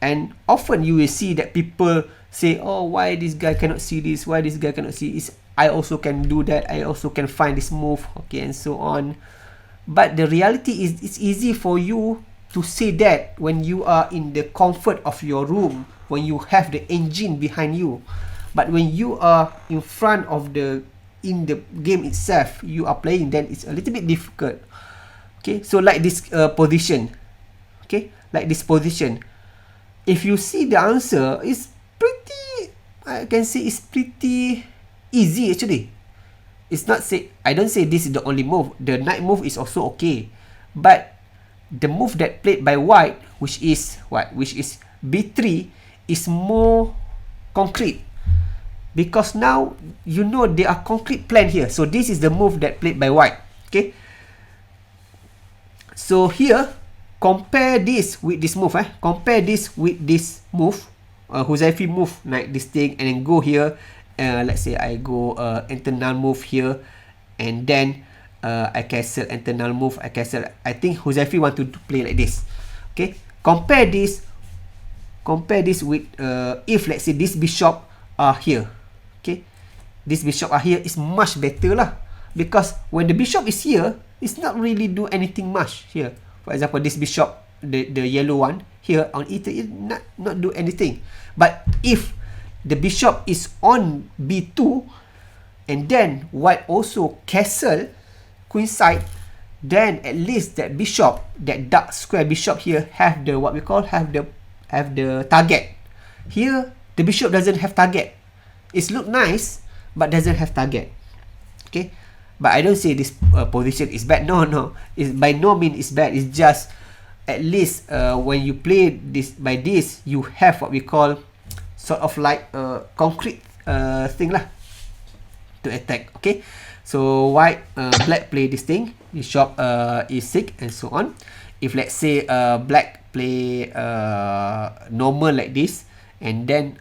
And often you will see that people say, oh, why this guy cannot see this, why this guy cannot see this, I also can do that, I also can find this move, okay, and so on. But the reality is, it's easy for you to say that when you are in the comfort of your room, when you have the engine behind you. But when you are in front of in the game itself, you are playing, then it's a little bit difficult. Okay, so like this position, okay, like this position, if you see the answer, it's pretty, I can say it's pretty easy actually. It's not say, I don't say this is the only move. The knight move is also okay, but the move that played by white, which is what, which is b3, is more concrete, because now you know there are concrete plan here. So this is the move that played by white. Okay, so here compare this with this move. Compare this with this move. Huzaifi move like this thing, and then go here. Let's say I go internal move here, and then I cancel internal move. I cancel. I think Huzaifi want to play like this. Okay, compare this with if let's say this bishop are here. Okay, this bishop are here is much better lah, because when the bishop is here, it's not really do anything much here. For example, this bishop, the yellow one here on e3, it not do anything. But if the bishop is on b2, and then white also castle queenside, then at least that bishop, that dark square bishop here, have the what we call, have the target. Here the bishop doesn't have target. It look nice, but doesn't have target. Okay, but I don't say this position is bad. No, it's by no means is bad. It's just at least when you play this by this, you have what we call sort of like a concrete thing lah to attack. Okay, so white, black play this thing, bishop e6 and so on. If let's say black play normal like this, and then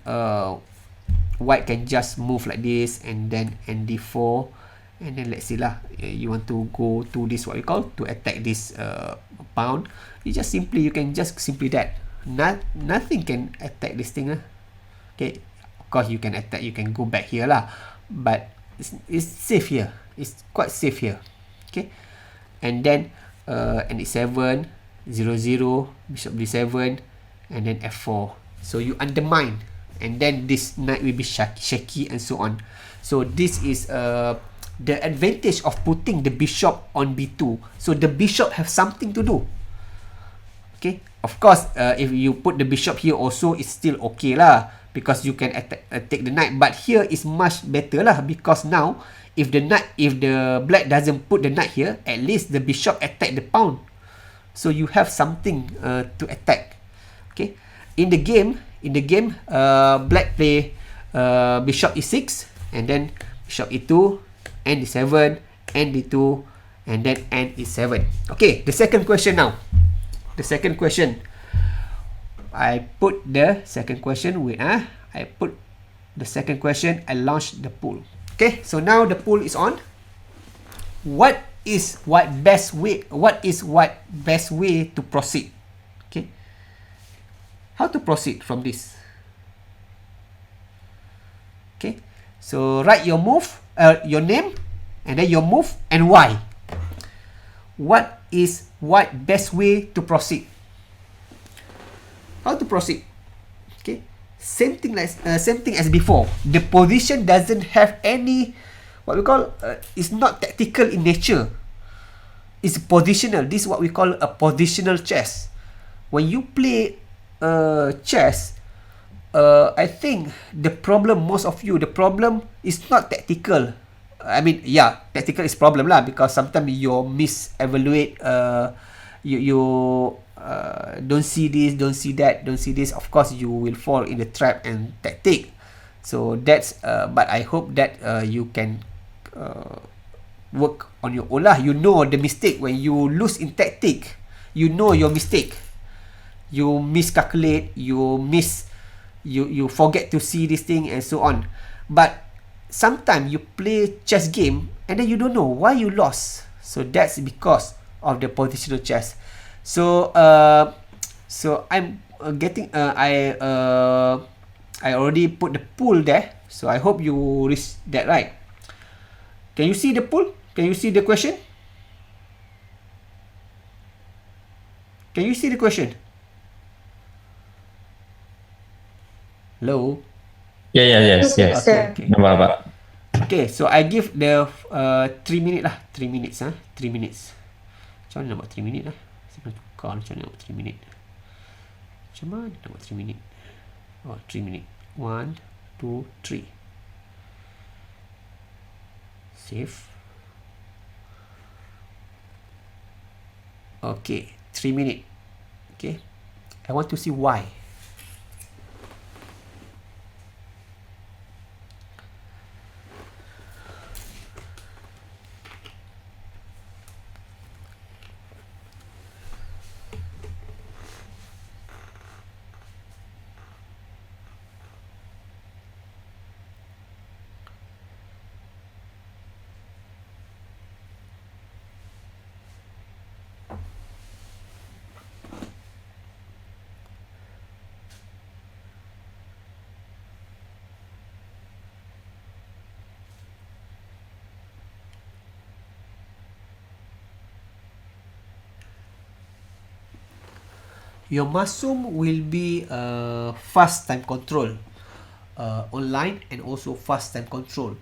white can just move like this, and then nd4, and then let's see lah, you want to go to this what we call to attack this pawn. You can just simply that. Nothing can attack this thing lah. Okay, of course you can attack, you can go back here lah, but it's safe here. It's quite safe here. Okay, and then nd7, 0-0, bishop d7, and then f4. So you undermine, and then this knight will be shaky and so on. So this is the advantage of putting the bishop on b2. So the bishop have something to do. Okay, of course, if you put the bishop here also, it's still okay lah, because you can take the knight. But here is much better lah, because now if the black doesn't put the knight here, at least the bishop attack the pawn. So you have something to attack. Okay, in the game, black play bishop e6, and then bishop e2, nd7, nd2, and then nd7. Okay, the second question now. The second question. I put the second question. Wait, I put the second question. I launched the poll. Okay, so now the poll is on. What is what best way? What is what best way to proceed? Okay, how to proceed from this? Okay, so write your move, your name, and then your move and why. What is what best way to proceed? How to proceed? Okay, same thing as before. The position doesn't have any what we call it's not tactical in nature. It's positional. This is what we call a positional chess. When you play chess, I think the problem, most of you, the problem is not tactical. I mean, yeah, tactical is problem lah, because sometimes you misevaluate. You don't see this, don't see that, don't see this. Of course, you will fall in the trap and tactic. So that's. But I hope that you can work on your own lah. You know the mistake when you lose in tactic. You know your mistake. You miscalculate. You forget to see this thing and so on. But sometimes you play chess game and then you don't know why you lost. So that's because of the positional chess. So I'm getting I already put the pool there. So I hope you reach that right. Can you see the pool? Can you see the question? Can you see the question? Hello? Yes. Okay. Nampak Pak. Okay, so I give the 3 minutes lah. 3 minutes 3 minutes. Macam mana nak buat 3 minit lah? Saya tukar macam mana nak buat 3 minit. Macam mana nak buat 3 minit? Oh, 3 minit. 1, 2, 3. Save. Okay, 3 minutes. Okay. I want to see why. Your Masum will be fast time control online and also fast time control.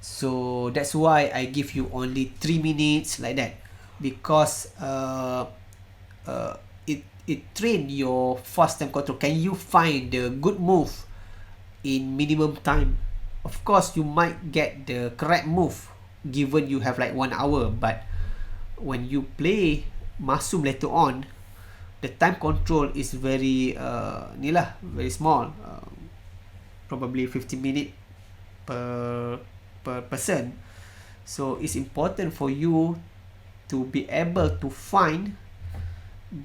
So that's why I give you only 3 minutes like that, because it train your fast time control. Can you find the good move in minimum time? Of course, you might get the correct move given you have like 1 hour, but when you play Masum later on, the time control is very very small, probably 50 minutes per person. So it's important for you to be able to find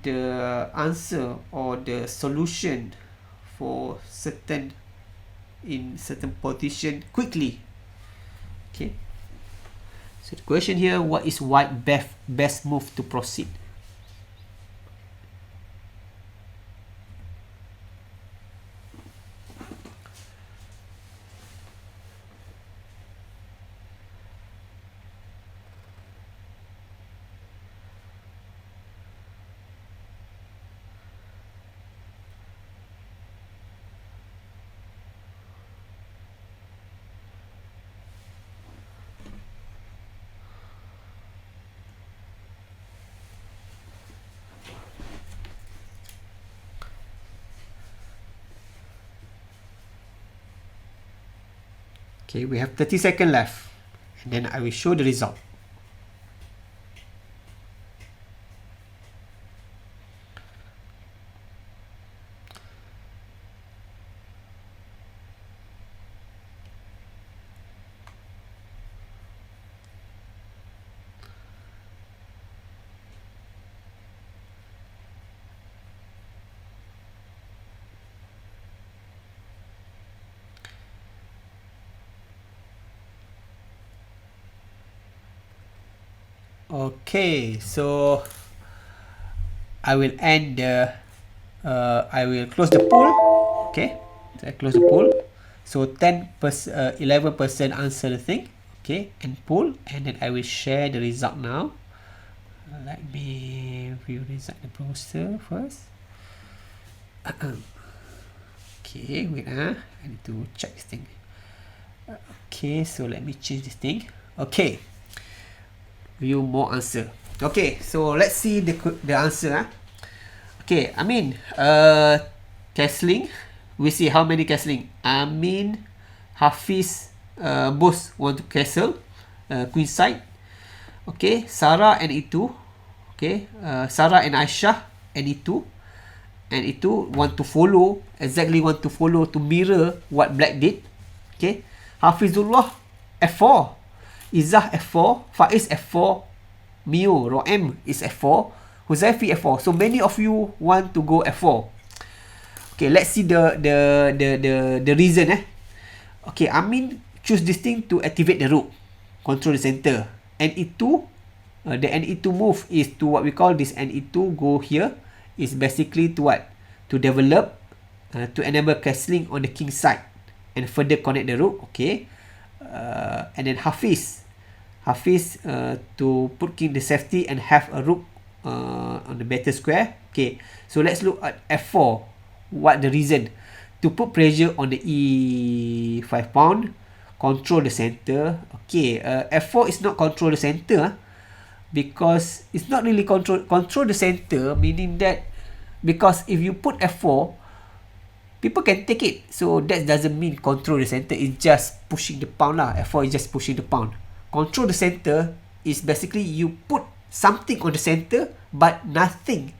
the answer or the solution for certain position quickly. Okay, so the question here, what is white best move to proceed? Okay, we have 30 seconds left, and then I will show the result. Okay, so I will end the I will close the poll. Okay, so I close the poll. So 11% answer the thing. Okay, and poll, and then I will share the result now. Let me view result the browser first. Okay, wait I need to check this thing. Okay, so let me change this thing. Okay, view more answer. Okay, so let's see the answer. Okay, I mean, castling. We see how many castling. Amin, Hafiz, both want to castle, queen side. Okay, Sarah and Itu. Okay, Sarah and Aisyah and Itu. And Itu want to follow, exactly want to follow to mirror what Black did. Okay, Hafizullah F4, Izzah F4, Faiz F4, Mio Roem is F4, Huzaifi F4. So many of you want to go F4. Okay, let's see the reason. Okay, Amin choose this thing to activate the rook, control the center. NE2, the NE2 move is to what we call this NE2 go here is basically to what? To develop, to enable castling on the king side and further connect the rook. Okay, and then Hafiz to put king the safety and have a rook on the better square. Okay, so let's look at F4. What the reason? To put pressure on the E5 pawn, control the center. Okay, F4 is not control the center, because it's not really control the center, meaning that because if you put F4, people can take it, so that doesn't mean control the center. It's just pushing the pawn lah. F4 is just pushing the pawn. Control the center is basically you put something on the center, but nobody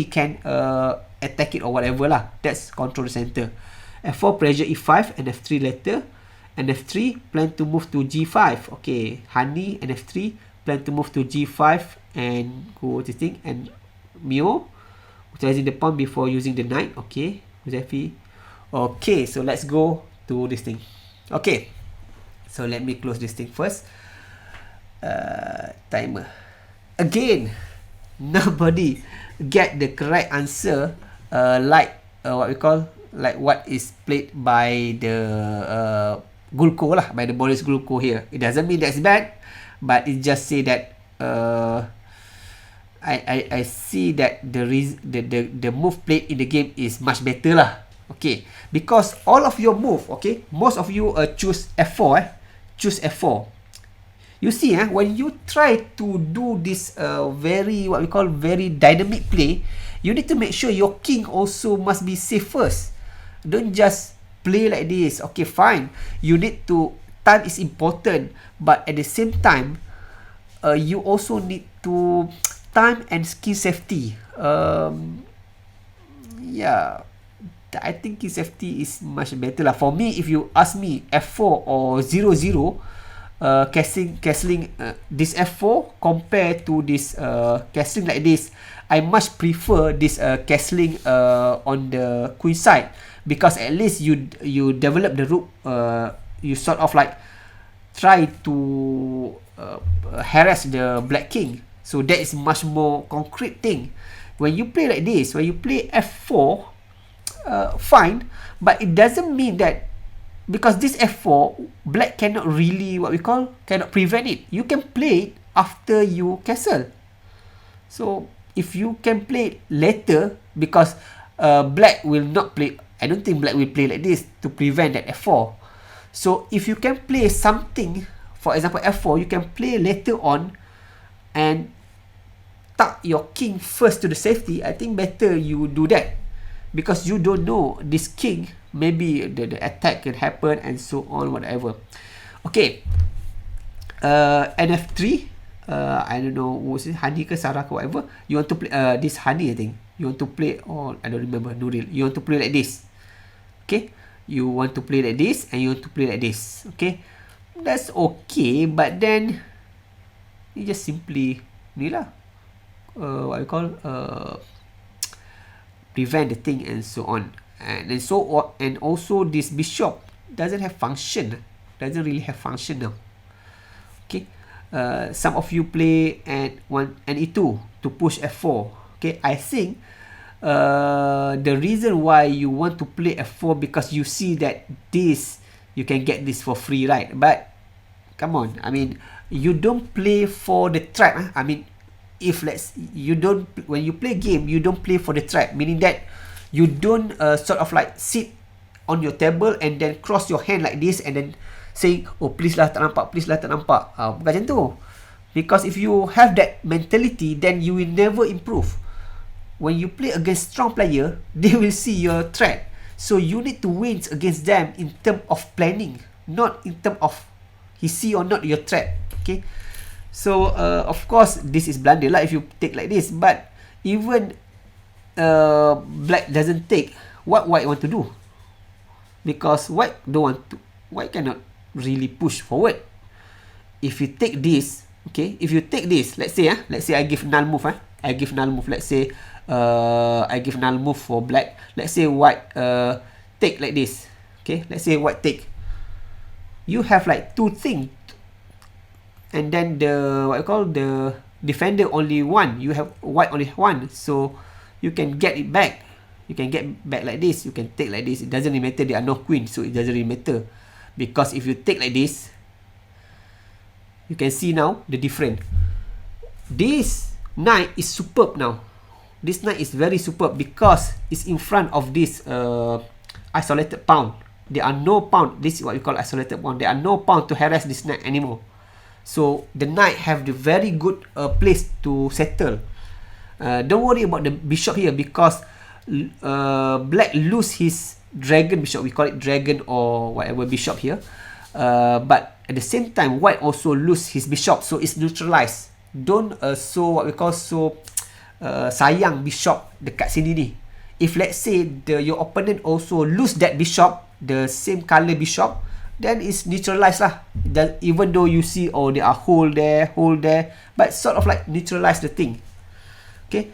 can attack it or whatever lah. That's control the center. F4 pressure E5 and F3 later, and F3 plan to move to G5. Okay, Hani and F3 plan to move to G5 and go this thing, and Mio utilizing the pawn before using the knight. Okay, Huzafi. Okay, so let's go to this thing. Okay, so let me close this thing first. Timer. Again, nobody get the correct answer, like what we call, like what is played by the Gulko lah, by the Boris Gulko here. It doesn't mean that's bad, but it just say that I see that the move played in the game is much better lah. Okay, because all of your move, okay, most of you choose F4. Choose F4. You see, when you try to do this very, what we call, very dynamic play, you need to make sure your king also must be safe first. Don't just play like this. Okay, fine. You need to, time is important, but at the same time, you also need to time and skill safety. Yeah, I think skill safety is much better lah. For me, if you ask me, F4 or 0-0, castling this F4 compared to this castling like this, I much prefer this castling on the queen side, because at least you develop the rook, you sort of like try to harass the black king. So that is much more concrete thing. When you play like this, when you play F4, fine, but it doesn't mean that because this F4, black cannot really, what we call, cannot prevent it. You can play it after you castle. So if you can play it later, because black will not play, I don't think black will play like this to prevent that F4. So if you can play something, for example F4, you can play later on and tuck your king first to the safety. I think better you do that, because you don't know this king, maybe the attack can happen and so on, whatever. Okay, NF3, I don't know, was it Hani ke Sarah ke whatever, you want to play this Hani, I think you want to play, or I don't remember, Nuril, you want to play like this. Okay, you want to play like this and you want to play like this. Okay, that's okay, but then you just simply ni lah, what you call, prevent the thing and so on, and also this bishop doesn't have function, doesn't really have function now. Okay, some of you play at and E2 to push F4. Okay, I think the reason why you want to play F4 because you see that this you can get this for free, right? But come on, I mean, you don't play for the trap. I mean, if when you play game, you don't play for the trap, meaning that you don't sort of like sit on your table and then cross your hand like this and then saying, oh please lah tak nampak, please lah tak nampak. Bukan macam tu. Because if you have that mentality, then you will never improve. When you play against strong player, they will see your threat. So you need to win against them in terms of planning, not in terms of he see or not your threat. Okay. So of course this is blunder lah if you take like this. But even black doesn't take, what white want to do? Because white cannot really push forward. If you take this, okay, if you take this, let's say I give null move, I give null move, let's say I give null move for black, let's say white take like this, okay, let's say white take, you have like two things, and then the defender only one, you have white only one, so you can get it back. You can get back like this, you can take like this. It doesn't really matter, there are no queen, so it doesn't really matter. Because if you take like this, you can see now the difference. This knight is superb now. This knight is very superb because it's in front of this isolated pawn. There are no pawn. This is what we call isolated pawn. There are no pawn to harass this knight anymore. So the knight have the very good place to settle. Don't worry about the bishop here because black lose his dragon bishop. We call it dragon or whatever bishop here. But at the same time, white also lose his bishop, so it's neutralized. Don't what we call sayang bishop dekat sini ni. If let's say your opponent also lose that bishop, the same color bishop, then it's neutralized lah. Even though you see there are hole there, but sort of like neutralize the thing. Okay.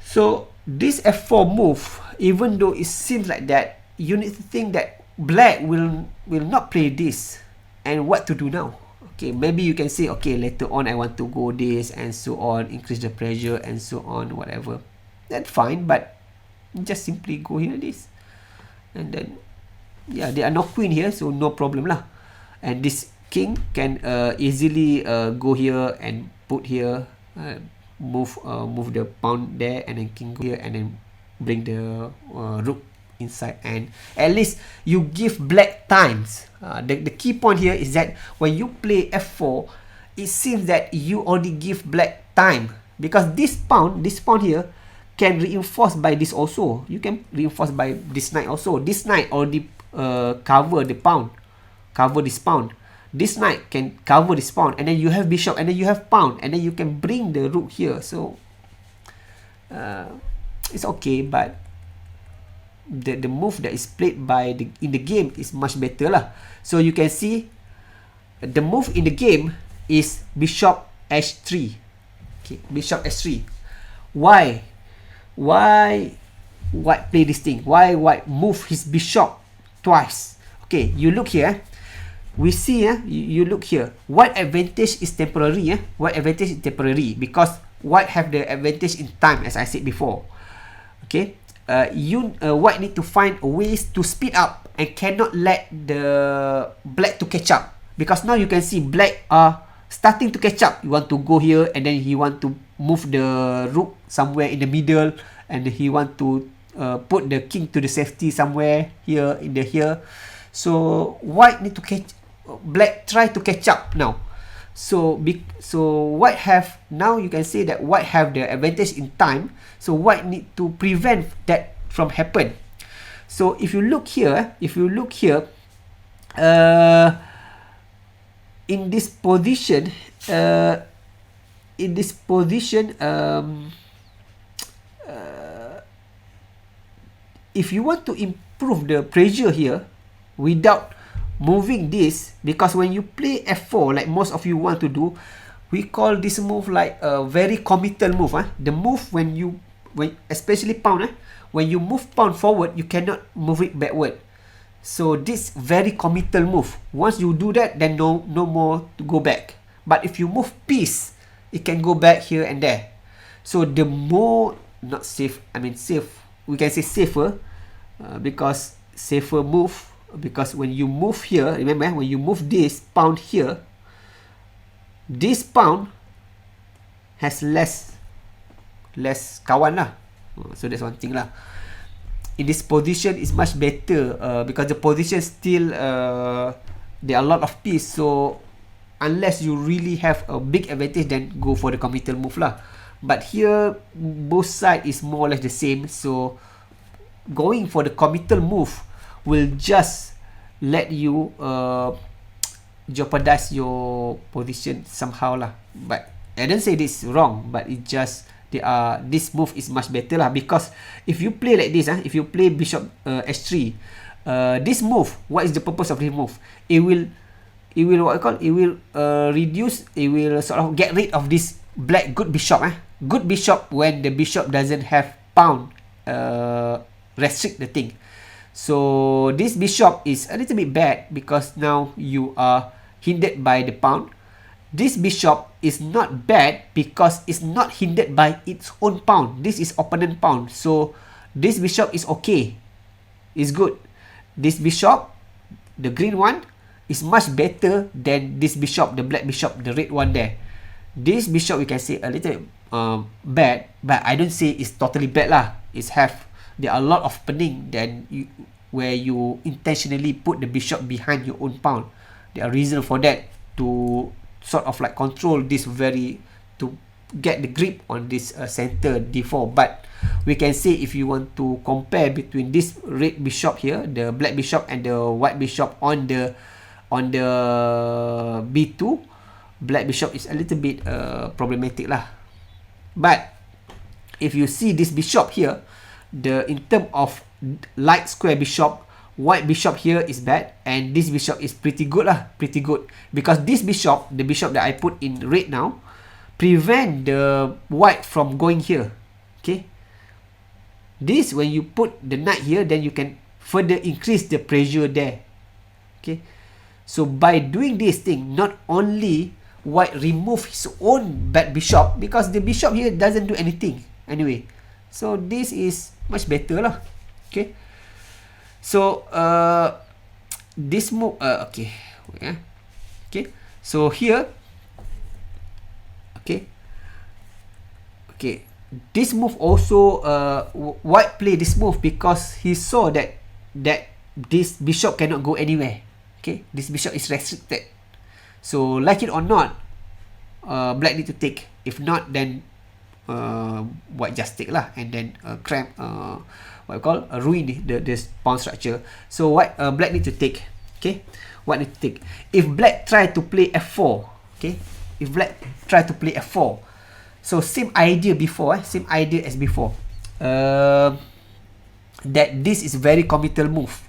So this F4 move, even though it seems like that, you need to think that black will not play this, and what to do now. Okay, maybe you can say, okay, later on I want to go this and so on, increase the pressure and so on, whatever. That's fine, but just simply go here this, and then yeah, there are no queen here, so no problem lah. And this king can easily go here and put here, move the pawn there, and then king go here, and then bring the rook inside, and at least you give black times. The key point here is that when you play F4, it seems that you already give black time, because this pawn here can reinforce by this also. You can reinforce by this knight also. This knight already cover the pawn, cover this pawn. This knight can cover this pawn, and then you have bishop, and then you have pawn, and then you can bring the rook here. So it's okay, but the move that is played in the game is much better lah. So you can see the move in the game is bishop h3. Okay, bishop h3. Why white play this thing? Why white move his bishop twice? Okay, you look here. We see you look here. White advantage is temporary. White advantage is temporary because white have the advantage in time, as I said before. Okay. White need to find ways to speed up and cannot let the black to catch up, because now you can see black are starting to catch up. You want to go here, and then he want to move the rook somewhere in the middle, and he want to put the king to the safety somewhere here in the here. So white need to catch, black try to catch up now. So white have, now you can say that white have the advantage in time. So white need to prevent that from happen. So if you look here, in this position, if you want to improve the pressure here without moving this, because when you play F4 like most of you want to do, we call this move like a very committal move. The move when especially pawn, when you move pawn forward, you cannot move it backward. So this very committal move. Once you do that, then no more to go back. But if you move piece, it can go back here and there. So the more, not safe, I mean safe, we can say safer, because safer move, because when you move here, remember when you move this pawn here, this pawn has less kawan lah. So that's one thing lah. In this position is much better, because the position still there are a lot of piece. So unless you really have a big advantage, then go for the committal move lah. But here both side is more or less the same, so going for the committal move will just let you jeopardize your position somehow lah. But I don't say this is wrong, but it just this move is much better lah, because if you play like this, if you play bishop h3, this move, what is the purpose of this move? It will what I call, it will reduce, it will sort of get rid of this black good bishop. Good bishop when the bishop doesn't have pawn restrict the thing. So this bishop is a little bit bad because now you are hindered by the pawn. This bishop is not bad because it's not hindered by its own pawn. This is opponent pawn. So this bishop is okay. It's good. This bishop, the green one, is much better than this bishop, the black bishop, the red one there. This bishop we can say a little bad, but I don't say it's totally bad lah. There are a lot of opening where you intentionally put the bishop behind your own pawn. There are reasons for that, to sort of like control this to get the grip on this center d4. But we can say if you want to compare between this red bishop here, the black bishop, and the white bishop on the b2, black bishop is a little bit problematic lah. But if you see this bishop here, in term of light square bishop, white bishop here is bad, and this bishop is pretty good lah, pretty good, because this bishop, the bishop that I put in red now, prevent the white from going here. Okay, this, when you put the knight here, then you can further increase the pressure there. Okay, so by doing this thing, not only white remove his own bad bishop, because the bishop here doesn't do anything anyway, so this is much better lah. Okay, so this move, okay, okay, so here, okay, this move also, white play this move because he saw that this bishop cannot go anywhere. Okay, this bishop is restricted. So like it or not, black need to take. If not, then white just take lah, and then cramp, what you call, ruin this pawn structure. So black need to take. Okay, white need to take. If black try to play f4, okay, if black try to play f4, so same idea before, same idea as before, that this is very committal move.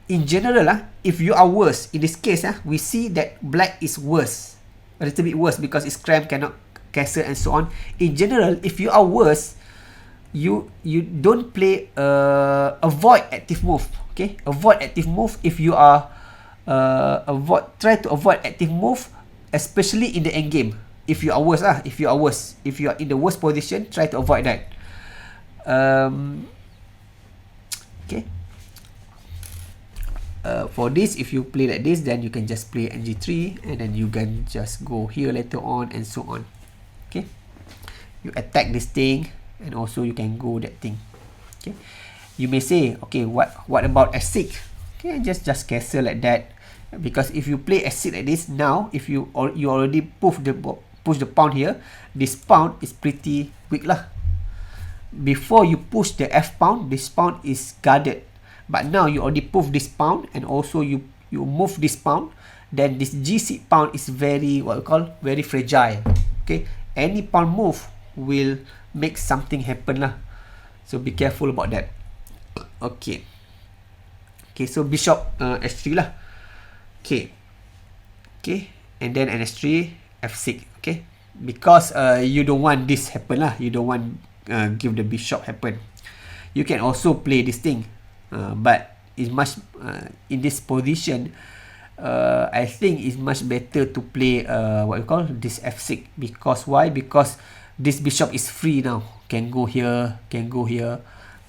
In general, if you are worse, in this case, we see that black is worse, a little bit worse, because it's cramp, cannot castle and so on. In general, if you are worse, you don't play avoid active move. Okay, avoid active move. If you are try to avoid active move, especially in the end game. If you are worse, if you are in the worst position, try to avoid that. Okay. For this, if you play like this, then you can just play ng3, and then you can just go here later on, and so on. Okay, you attack this thing, and also you can go that thing. Okay, you may say, okay, what about s6? Okay, just castle like that, because if you play s6 like this, now if you already push the pawn here, this pawn is pretty weak lah. Before you push the f pawn, this pawn is guarded. But now you already push this pawn, and also you move this pawn, then this g6 pawn is very, what we call, very fragile. Okay, any pawn move will make something happen lah. So be careful about that. Okay. Okay, so bishop h3 lah. Okay. Okay, and then ns3, f6. Okay, because you don't want this happen lah. You don't want give the bishop happen. You can also play this thing. But it's much in this position, I think it's much better to play what you call this f6. Because why? Because this bishop is free now. Can go here, can go here.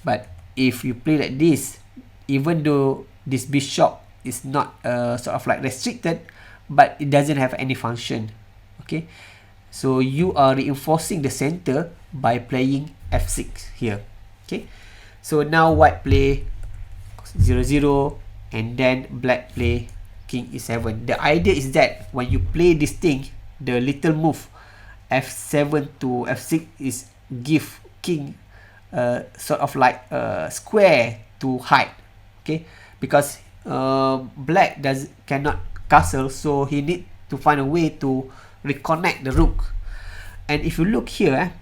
But if you play like this, even though this bishop is not sort of like restricted, but it doesn't have any function. Okay, so you are reinforcing the center by playing f6 here. Okay, so now white play 0-0, and then black play king e7. The idea is that when you play this thing, the little move f7 to f6 is give king sort of like a square to hide. Okay, because black cannot castle, so he need to find a way to reconnect the rook. And if you look here,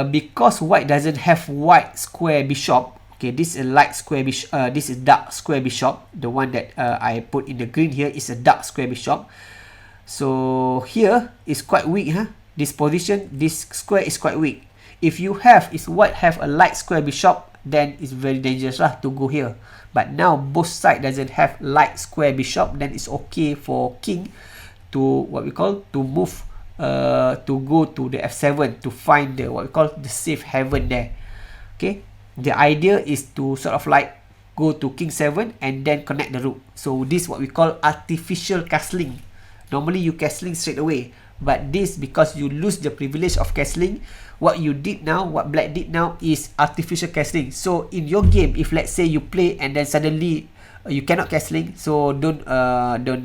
because white doesn't have white square bishop, okay, this is a light square bishop, this is dark square bishop. The one that I put in the green here is a dark square bishop. So here is quite weak, huh? This position, this square is quite weak. If white have a light square bishop, then it's very dangerous lah to go here. But now both side doesn't have light square bishop, then it's okay for king to what we call to move to go to the f7 to find the what we call the safe haven there. Okay, the idea is to sort of like go to king 7 and then connect the rook. So this is what we call artificial castling. Normally you castling straight away, but this, because you lose the privilege of castling, what you did now, what black did now is artificial castling. So in your game, if let's say you play and then suddenly you cannot castling, so don't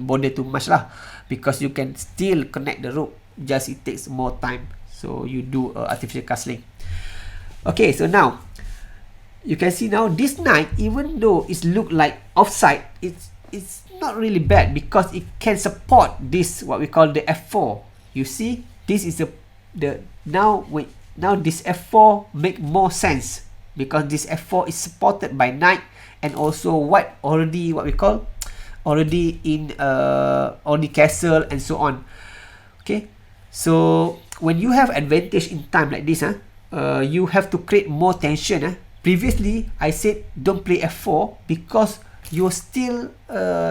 bother too much lah, because you can still connect the rook, just it takes more time. So you do artificial castling. Okay, so now you can see now this knight, even though it look like offside, it's not really bad because it can support this what we call the f4. You see, this is now this f4 make more sense because this f4 is supported by knight, and also white already what we call already in already castle and so on. Okay, so when you have advantage in time like this, you have to create more tension. Previously I said don't play f4 because you're still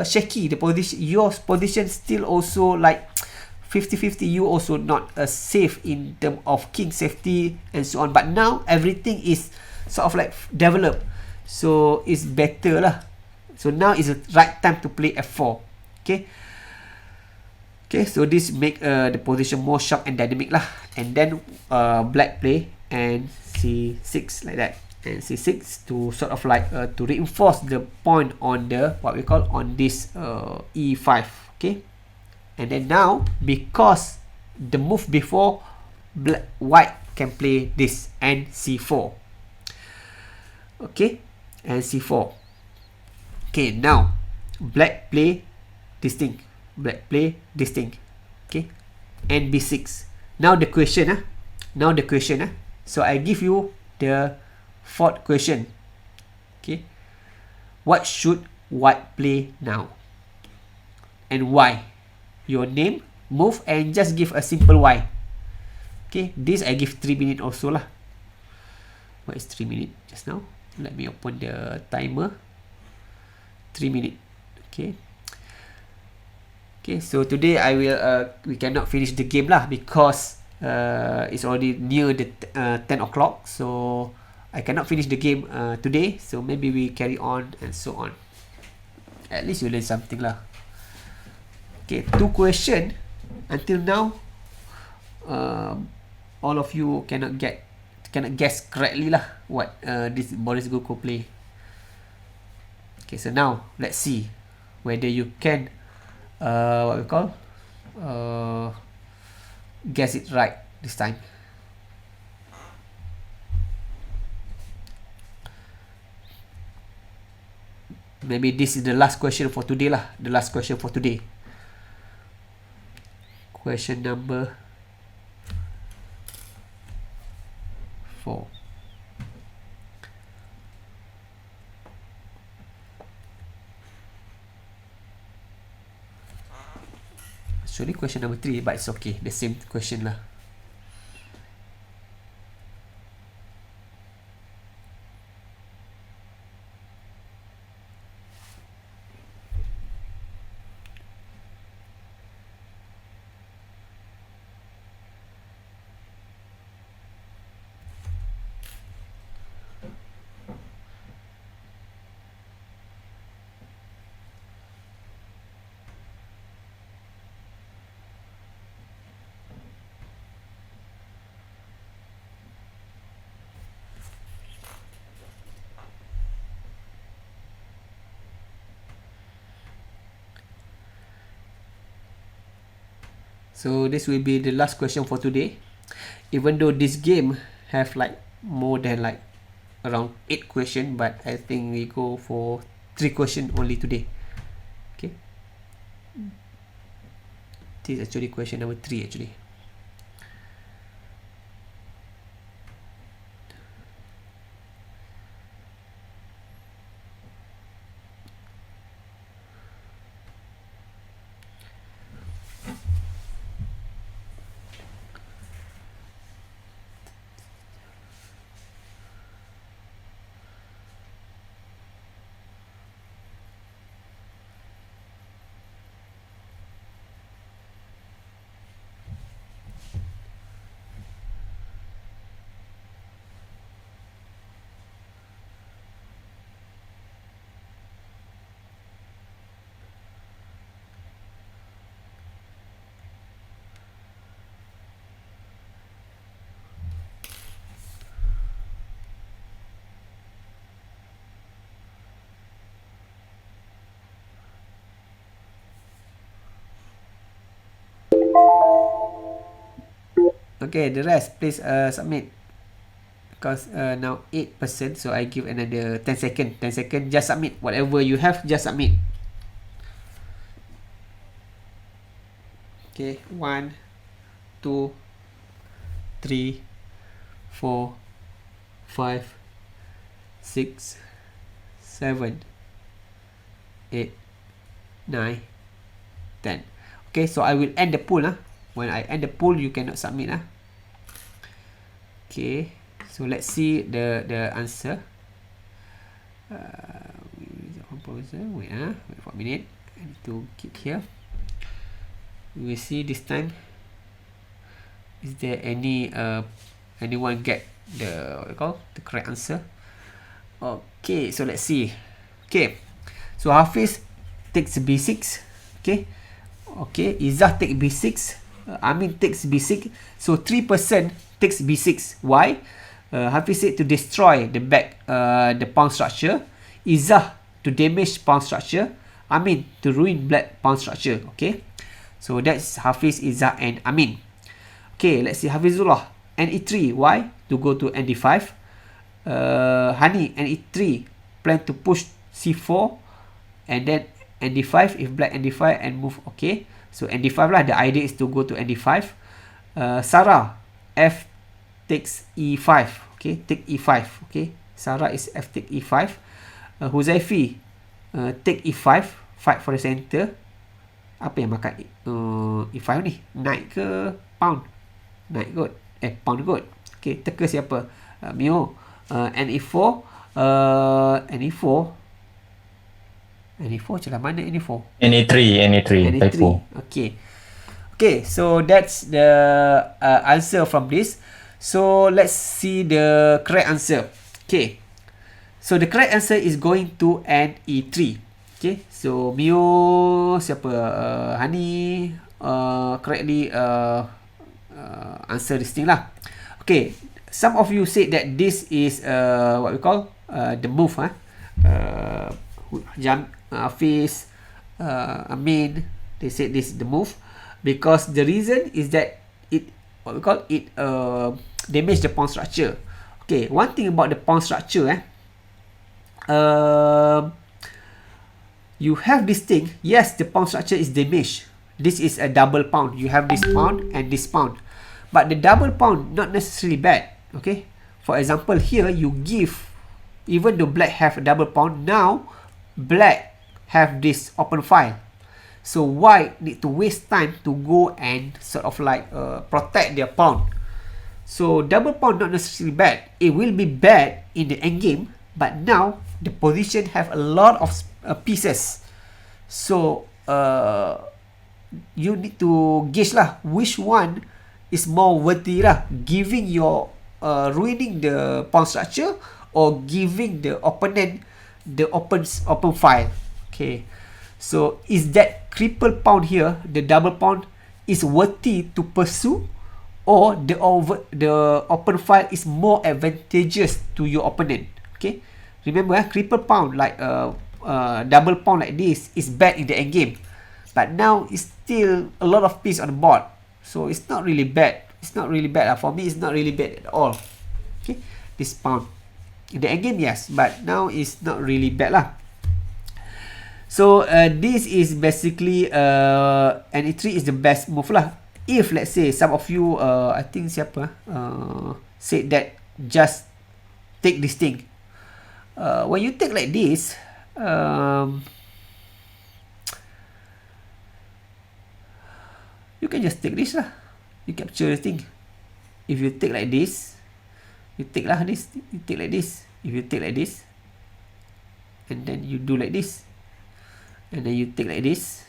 shaky, the position, your position still also like 50-50, you also not safe in terms of king safety and so on. But now everything is sort of like developed, so it's better lah. So now is the right time to play f4. Okay, so this make the position more sharp and dynamic lah. And then black play and c6 like that, and c6 to sort of like to reinforce the point on the what we call on this e5. Okay, and then now because the move before, white can play this and c4. Okay, and c4. Okay, now black play this thing, black play this thing. Okay, and b6. Now the question, so I give you the fourth question. Okay, what should white play now and why? Your name, move, and just give a simple why. Okay, this I give 3 minutes also lah. What is 3 minutes just now? Let me open the timer. 3 minutes. Okay, so today I will we cannot finish the game lah because it's already near the 10 o'clock, so I cannot finish the game today. So maybe we carry on and so on. At least you learn something lah. Okay, 2 questions until now. All of you cannot guess correctly lah what this Boris Gulko play. Okay, so now let's see whether you can what we call guess it right this time. Maybe this is the last question for today lah. The last question for today. Question number 4. Actually question number 3, but it's okay. The same question lah. So this will be the last question for today. Even though this game have like more than like around 8 questions, but I think we go for 3 questions only today. Okay. This is actually question number 3 actually. Okay, the rest please submit. Because now 8%, so I give another 10 seconds. 10 seconds, just submit. Whatever you have, just submit. Okay, 1, 2, 3, 4, 5, 6, 7, 8, 9, 10. Okay, so I will end the poll. When I end the poll, you cannot submit. Okay, so let's see the answer. Wait for a minute. I need to keep here. We will see this time. Is there any anyone get the the correct answer? Okay, so let's see. Okay, so Hafiz takes B6. Okay, Izzah take B6. Amin takes B6. So 3% takes B6. Why? Hafiz said to destroy the the pawn structure. Izzah to damage pawn structure. Amin to ruin black pawn structure. Okay, so that's Hafiz, Izzah, and Amin. Okay, let's see Hafizullah. NE3. Why? To go to ND5. Hani NE3 plan to push C4 and then ND5 if black ND5 and move. Okay, so ND5 lah. The idea is to go to ND5. Sarah F takes E5. Okay, take E5. Okay, Sarah is F take E5. Huzaifi take E5, fight for the center. Apa yang makan E5 ni? Naik ke pound? Naik kot. Pound kot. Okay, teka siapa? Mio. NE4. NE4 celah mana NE4? NE3 typo. Okay, so that's the answer from this. So let's see the correct answer. Okay, so the correct answer is going to NE3. Okay, so Mio siapa? Hani correctly answer this thing lah. Okay, some of you said that this is what we call the move. Hafiz, Amin, they said this is the move because the reason is that it damage the pawn structure. Okay, one thing about the pawn structure, you have this thing. Yes, the pawn structure is damaged. This is a double pawn. You have this pawn and this pawn, but the double pawn not necessarily bad. Okay, for example, here you give, even though black have a double pawn, now black have this open file. So white need to waste time to go and sort of like protect their pawn. So double pawn not necessarily bad. It will be bad in the end game, but now the position have a lot of pieces. So you need to gauge lah which one is more worthy lah, giving your ruining the pawn structure or giving the opponent the open file. Okay, so is that triple pawn here, the double pawn, is worthy to pursue, or the open file is more advantageous to your opponent? Okay, remember triple pawn like double pawn like this is bad in the end game, but now it's still a lot of piece on the board. So it's not really bad. It's not really bad. For me, it's not really bad at all. Okay, this pawn. In the end game, yes, but now it's not really bad lah. So this is basically an E3 is the best move lah. If let's say some of you, I think siapa said that just take this thing. When you take like this, you can just take this lah. You capture the thing. If you take like this, you take lah this. You take like this. If you take like this, and then you do like this, and then you take like this,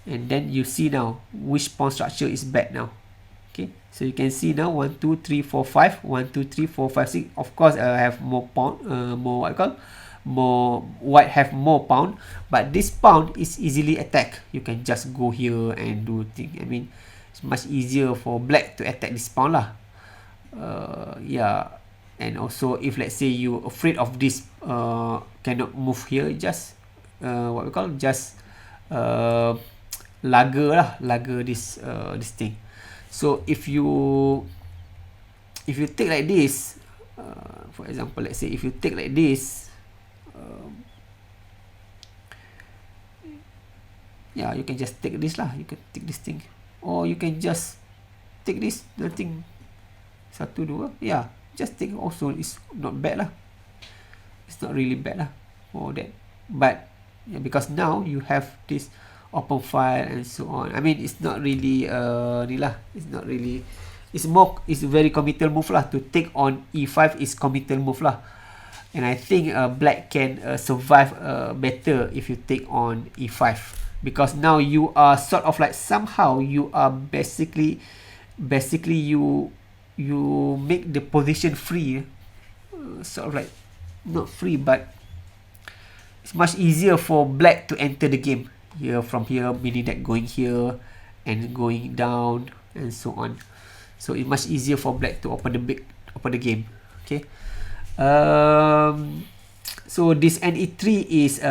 and then you see now which pawn structure is bad now. Okay, so you can see now 1 2 3 4 5 1 2 3 4 5 6. Of course, I have more pawn, more what I call, more white have more pawn, but this pawn is easily attacked. You can just go here and do thing. I mean, it's much easier for black to attack this pawn lah. Yeah, and also if let's say you afraid of this, cannot move here, just what we call, just lager this this thing. So if you take like this, for example, let's say if you take like this, yeah, you can just take this lah. You can take this thing, or you can just take this. Nothing. 1 2, yeah, just take. Also, it's not bad lah. It's not really bad lah for that. But yeah, because now you have this open file and so on. I mean, it's not really ni lah. It's not really. It's more. It's a very committal move lah. To take on E5 is committal move lah. And I think black can survive better if you take on E5, because now you are sort of like somehow you are basically you make the position free, sort of like not free, but it's much easier for black to enter the game here from here, meaning that going here and going down and so on. So it's much easier for black to open the game. Okay. So this NE3 is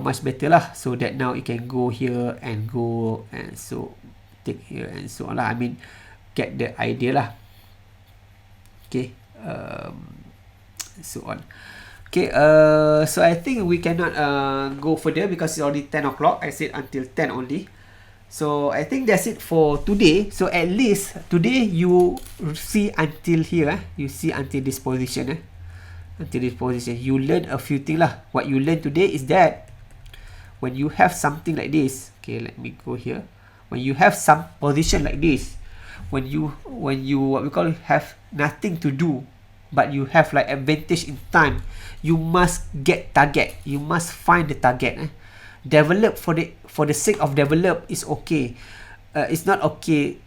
much better lah, so that now it can go here and go and so take here and so on lah. I mean, get the idea lah. Okay, so on. Okay, so I think we cannot go further because it's already 10 o'clock. I said until 10 only. So I think that's it for today. So at least today you see until here. You see until this position. Until this position. You learn a few things lah. What you learn today is that when you have something like this. Okay, let me go here. When you have some position like this. When you what we call have nothing to do, but you have like advantage in time, you must get target. You must find the target. Develop for the sake of develop is okay. It's not okay.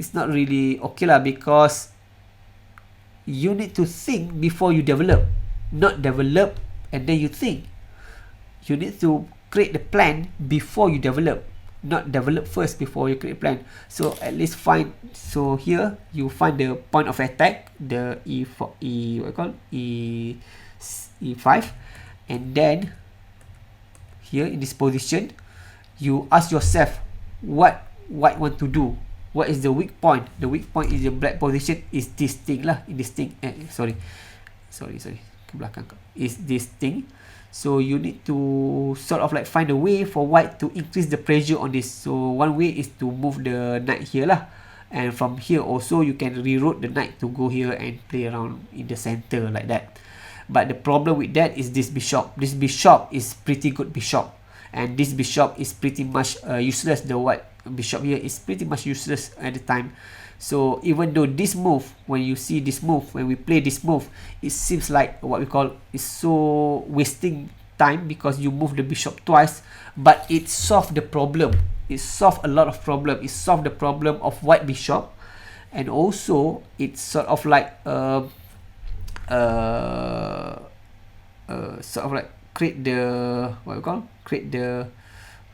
It's not really okay lah, because you need to think before you develop, not develop and then you think. You need to create the plan before you develop, not develop first before you create a plan. So at least find. So here you find the point of attack, the E5, and then here in this position, you ask yourself what want to do. What is the weak point? The weak point in the black position is this thing lah. In this thing, sorry, ke belakang is this thing. So you need to sort of like find a way for white to increase the pressure on this. So one way is to move the knight here lah, and from here also you can reroute the knight to go here and play around in the center like that. But the problem with that is this bishop. This bishop is pretty good bishop, and this bishop is pretty much useless. The white bishop here is pretty much useless at the time. So even though this move, when you see this move, when we play this move, it seems like what we call is so wasting time because you move the bishop twice, but it solved the problem. It solved a lot of problem. It solved the problem of white bishop, and also it's sort of like sort of like create the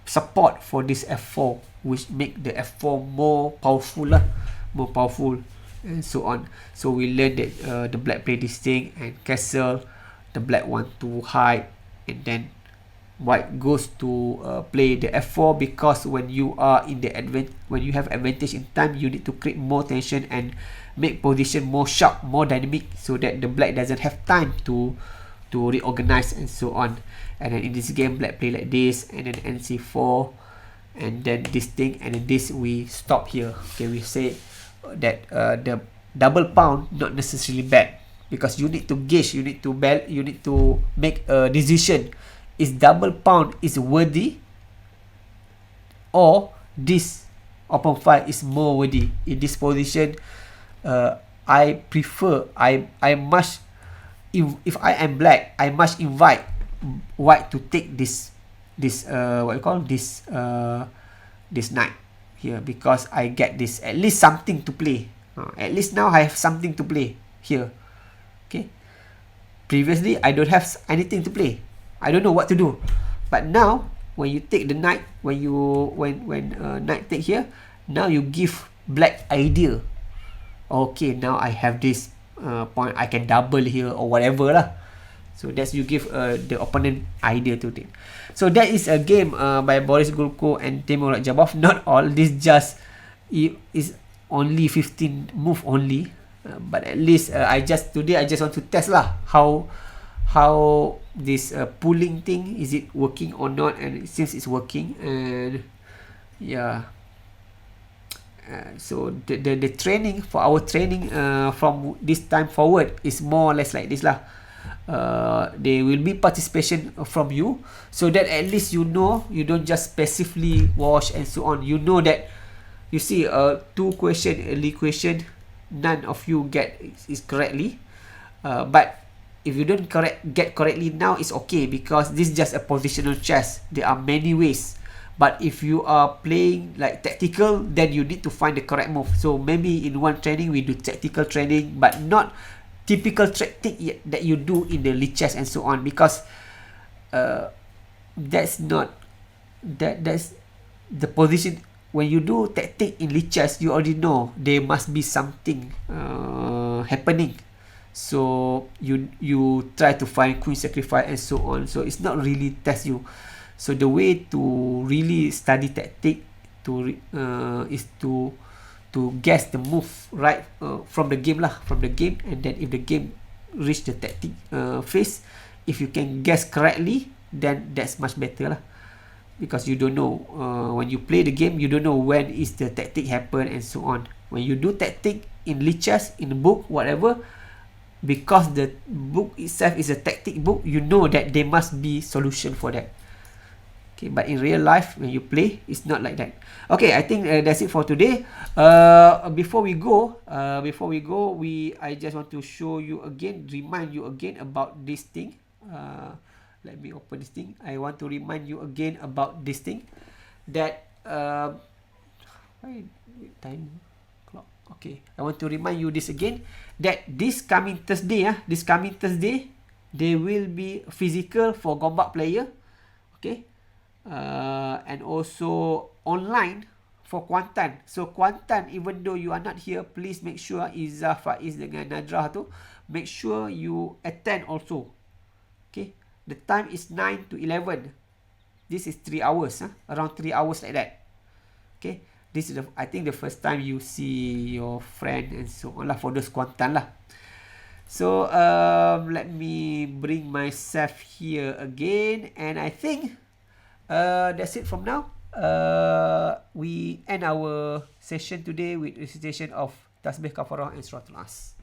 support for this F4, which make the F4 more powerful lah, more powerful and so on. So we learned that the black play this thing and castle, the black want to hide, and then white goes to play the f4, because when you are in the when you have advantage in time, you need to create more tension and make position more sharp, more dynamic, so that the black doesn't have time to reorganize and so on. And then in this game, black play like this, and then nc4, and then this thing, and then this, we stop here. Okay, we say that the double pound not necessarily bad, because you need to gauge, you need to make a decision. Is double pound is worthy, or this open file is more worthy? In this position, I prefer, I must, if I am black, I must invite white to take this what you call this knight here, because I get this, at least something to play. At least now I have something to play here. Okay, previously I don't have anything to play, I don't know what to do. But now when you take the knight, when knight take here, now you give black idea. Okay, now I have this point, I can double here or whatever lah. So that's, you give the opponent idea to think. So that is a game by Boris Gulko and Timur Radjabov. Not all, this just is only 15 move only, but at least today I just want to test lah how this pulling thing, is it working or not, and it seems it's working. And yeah, so the training, for our training from this time forward is more or less like this lah. There will be participation from you, so that at least you know, you don't just passively watch and so on. You know that, you see 2 question, early question, none of you get is correctly, but if you don't get correctly now, it's okay, because this is just a positional chess. There are many ways, but if you are playing like tactical, then you need to find the correct move. So maybe in one training we do tactical training, but not typical tactic that you do in the lead chess and so on, because that's the position. When you do tactic in lead chess, you already know there must be something happening, so you try to find queen sacrifice and so on. So it's not really test you. So the way to really study tactic is to guess the move right from the game lah, from the game. And then if the game reach the tactic phase, if you can guess correctly, then that's much better lah, because you don't know when you play the game, you don't know when is the tactic happen and so on. When you do tactic in lead chess, in the book, whatever, because the book itself is a tactic book, you know that there must be solution for that. Okay, but in real life, when you play, it's not like that. Okay, I think that's it for today. Before we go, I just want to show you again, remind you again about this thing. Let me open this thing. I want to remind you again about this thing, that time clock. Okay, I want to remind you this again, that this coming Thursday, there will be physical for Gombak player. Okay. And also online for Kuantan. So Kuantan, even though you are not here, please make sure Izzah, Faiz dengan Nadrah tu, make sure you attend also. Okay, the time is 9 to 11. This is 3 hours, around 3 hours like that. Okay, this is I think the first time you see your friend and so on lah, for those Kuantan lah. So let me bring myself here again, and I think that's it from now. We end our session today with recitation of Tasbih Kafarah and Suratul As.